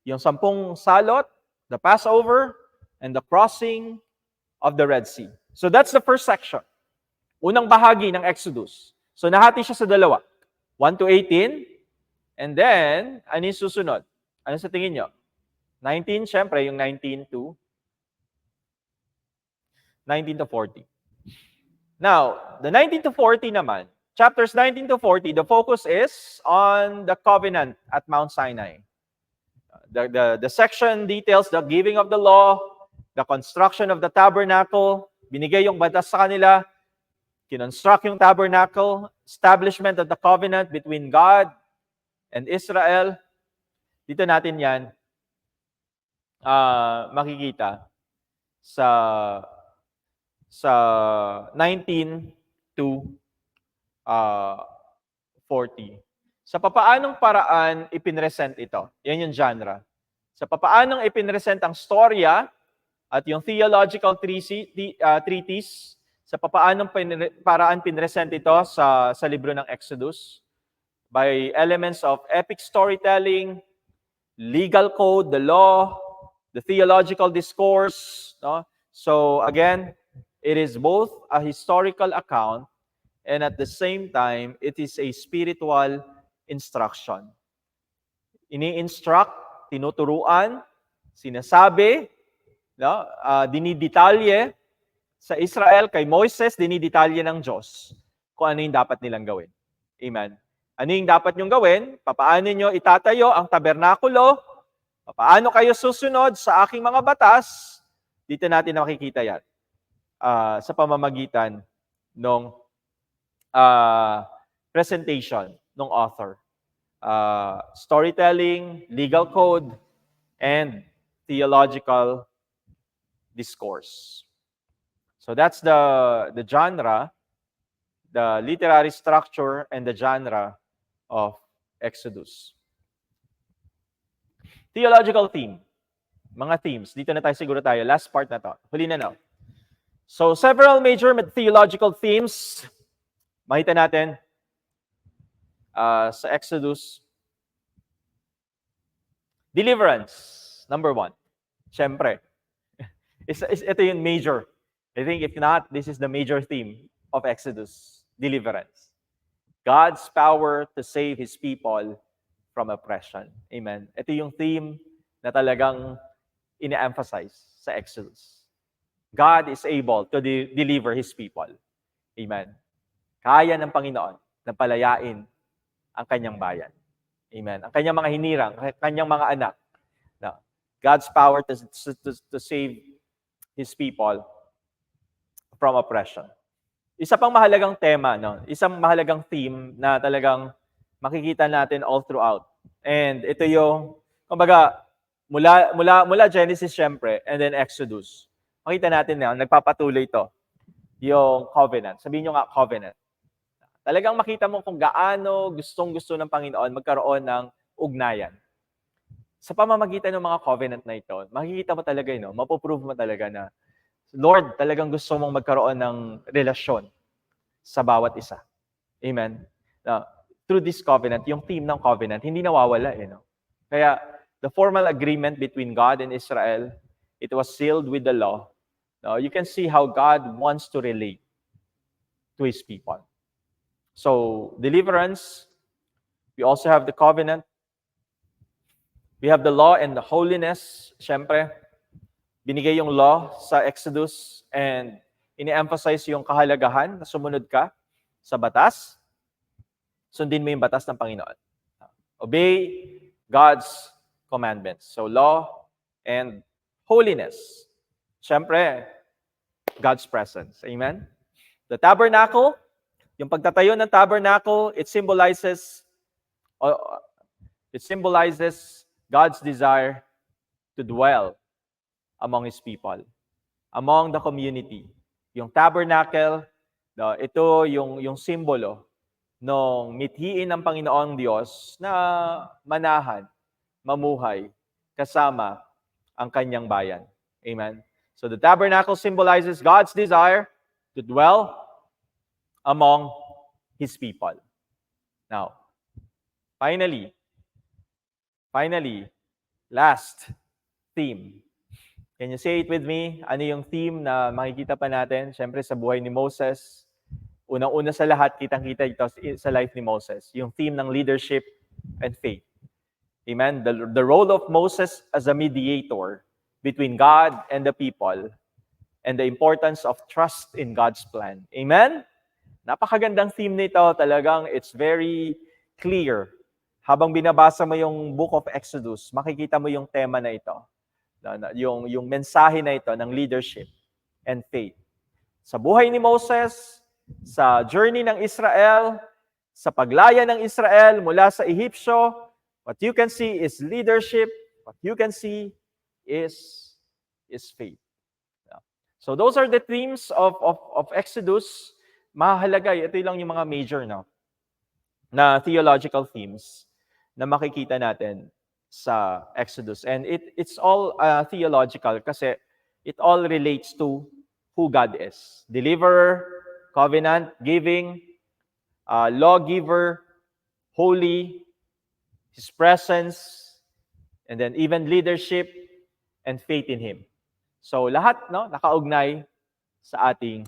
yung 10 salot, the Passover, and the crossing of the Red Sea. So that's the first section. Unang bahagi ng Exodus. So nahati siya sa dalawa. 1 to 18, and then, ano yung susunod? Ano sa tingin nyo? 19, syempre, yung 19 to 40. Now, the 19 to 40 naman, chapters 19 to 40, the focus is on the covenant at Mount Sinai. The section details the giving of the law, the construction of the tabernacle, binigay yung batas sa kanila, kinonstruct yung tabernacle, establishment of the covenant between God and Israel. Dito natin yan makikita sa 19 to 40. Sa papaanong paraan ipinresent ito? Yan yung genre. Sa papaanong ipinresent ang storya at yung theological treatise, sa papaanong paraan pinresent ito sa libro ng Exodus, by elements of epic storytelling, legal code, the law, the theological discourse. No? So again, it is both a historical account and at the same time, it is a spiritual instruction. Ini-instruct, tinuturuan, sinasabi, no? Dinidetalye sa Israel, kay Moises, dinidetalye ng Diyos kung ano yung dapat nilang gawin. Amen. Ano yung dapat nyong gawin? Papaano nyo itatayo ang tabernakulo? Paano kayo susunod sa aking mga batas? Dito natin makikita yan sa pamamagitan ng presentation ng author. Storytelling, legal code, and theological discourse. So that's the genre, the literary structure, and the genre of Exodus. Theological theme. Mga themes. Dito na tayo siguro tayo. Last part na to. Huli na no. So several major theological themes makita natin sa Exodus. Deliverance, number 1. Siyempre. Ito yung major. I think if not, this is the major theme of Exodus. Deliverance. God's power to save His people from oppression. Amen. Ito yung theme na talagang ina-emphasize sa Exodus. God is able to deliver His people. Amen. Kaya ng Panginoon na palayain ang kanyang bayan. Amen. Ang kanyang mga hinirang, ang kanyang mga anak. No. God's power to save His people from oppression. Isa pang mahalagang tema, no? Isang mahalagang theme na talagang makikita natin all throughout. And ito yung, kumbaga, mula Genesis syempre, and then Exodus. Makita natin na nagpapatuloy ito, yung covenant. Sabihin nyo nga, covenant. Talagang makita mo kung gaano gustong-gusto ng Panginoon magkaroon ng ugnayan. Sa pamamagitan ng mga covenant na ito, makikita mo talaga, mapoprove mo talaga na Lord, talagang gusto mong magkaroon ng relasyon sa bawat isa. Amen? Now, through this covenant, yung theme ng covenant, hindi nawawala. Kaya, the formal agreement between God and Israel, it was sealed with the law. Now, you can see how God wants to relate to His people. So, deliverance, we also have the covenant. We have the law and the holiness. Siyempre, binigay yung law sa Exodus and ini-emphasize yung kahalagahan na sumunod ka sa batas. Sundin mo yung batas ng Panginoon. Obey God's commandments. So law and holiness. Siyempre, God's presence. Amen? The tabernacle, yung pagtatayo ng tabernacle, it symbolizes God's desire to dwell among His people, among the community. Yung tabernacle, ito yung simbolo ng mithiin ng Panginoong Diyos na manahan, mamuhay, kasama ang kanyang bayan. Amen? So the tabernacle symbolizes God's desire to dwell among His people. Now, finally, last theme. Can you say it with me? Ano yung theme na makikita pa natin? Siyempre sa buhay ni Moses. Unang-una sa lahat, kitang-kita ito sa life ni Moses. Yung theme ng leadership and faith. Amen? The role of Moses as a mediator between God and the people, and the importance of trust in God's plan. Amen? Napakagandang theme nito. Talagang it's very clear. Habang binabasa mo yung Book of Exodus, makikita mo yung tema na ito. Yung mensahe na ito ng leadership and faith. Sa buhay ni Moses, sa journey ng Israel, sa paglaya ng Israel mula sa Ehipsyo, what you can see is leadership. What you can see is faith. So those are the themes of Exodus. Mahalaga, ito lang yung mga major na theological themes na makikita natin sa Exodus. And it's all theological kasi it all relates to who God is. Deliverer, covenant, giving, lawgiver, holy, His presence, and then even leadership and faith in Him. So lahat nakaugnay sa ating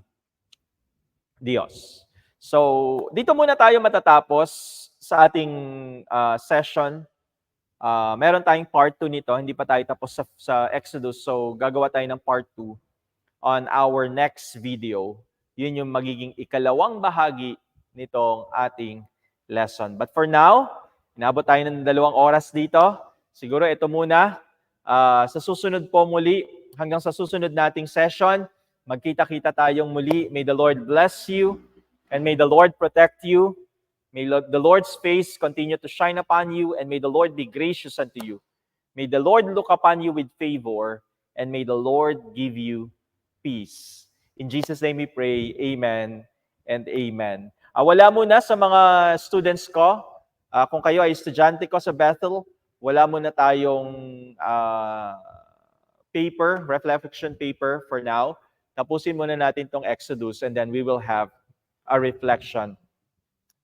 Diyos. So dito muna tayo matatapos sa ating session. Meron tayong part 2 nito, hindi pa tayo tapos sa Exodus. So gagawa tayo ng part 2 on our next video. Yun yung magiging ikalawang bahagi nitong ating lesson. But for now, inabot tayo ng 2 oras dito. Siguro ito muna. Sa susunod po muli, hanggang sa susunod nating session, magkita-kita tayong muli. May the Lord bless you and may the Lord protect you. May the Lord's face continue to shine upon you and may the Lord be gracious unto you. May the Lord look upon you with favor and may the Lord give you peace. In Jesus' name we pray, amen and amen. Wala muna sa mga students ko. Kung kayo ay estudyante ko sa Bethel, wala muna tayong paper, reflection paper for now. Tapusin muna natin tong Exodus and then we will have a reflection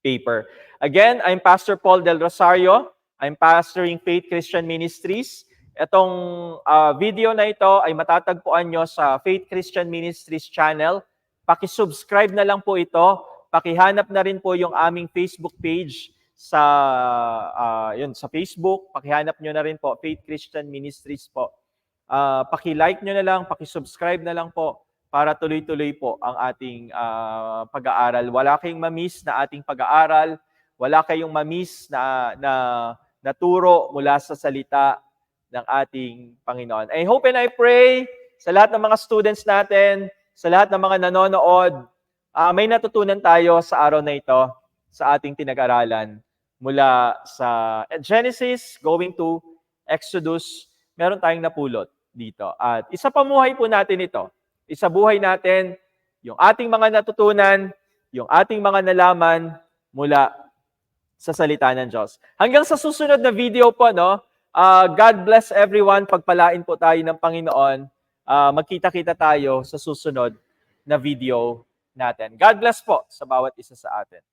paper. Again, I'm Pastor Paul Del Rosario. I'm pastoring Faith Christian Ministries. Itong video na ito ay matatagpuan nyo sa Faith Christian Ministries channel. Paki-subscribe na lang po ito. Pakihanap na rin po yung aming Facebook page sa Facebook. Pakihanap nyo na rin po, Faith Christian Ministries po. Paki-like nyo na lang, paki-subscribe na lang po para tuloy-tuloy po ang ating pag-aaral. Wala kayong ma-miss na ating pag-aaral. Wala kayong ma-miss na turo mula sa salita ng ating Panginoon. I hope and I pray sa lahat ng mga students natin, sa lahat ng mga nanonood, may natutunan tayo sa araw na ito sa ating tinag-aralan mula sa Genesis going to Exodus. Meron tayong napulot dito. At isa pamuhay po natin ito. Isabuhay natin yung ating mga natutunan, yung ating mga nalaman mula sa salita ng Diyos. Hanggang sa susunod na video po, God bless everyone. Pagpalain po tayo ng Panginoon. Magkita-kita tayo sa susunod na video natin. God bless po sa bawat isa sa atin.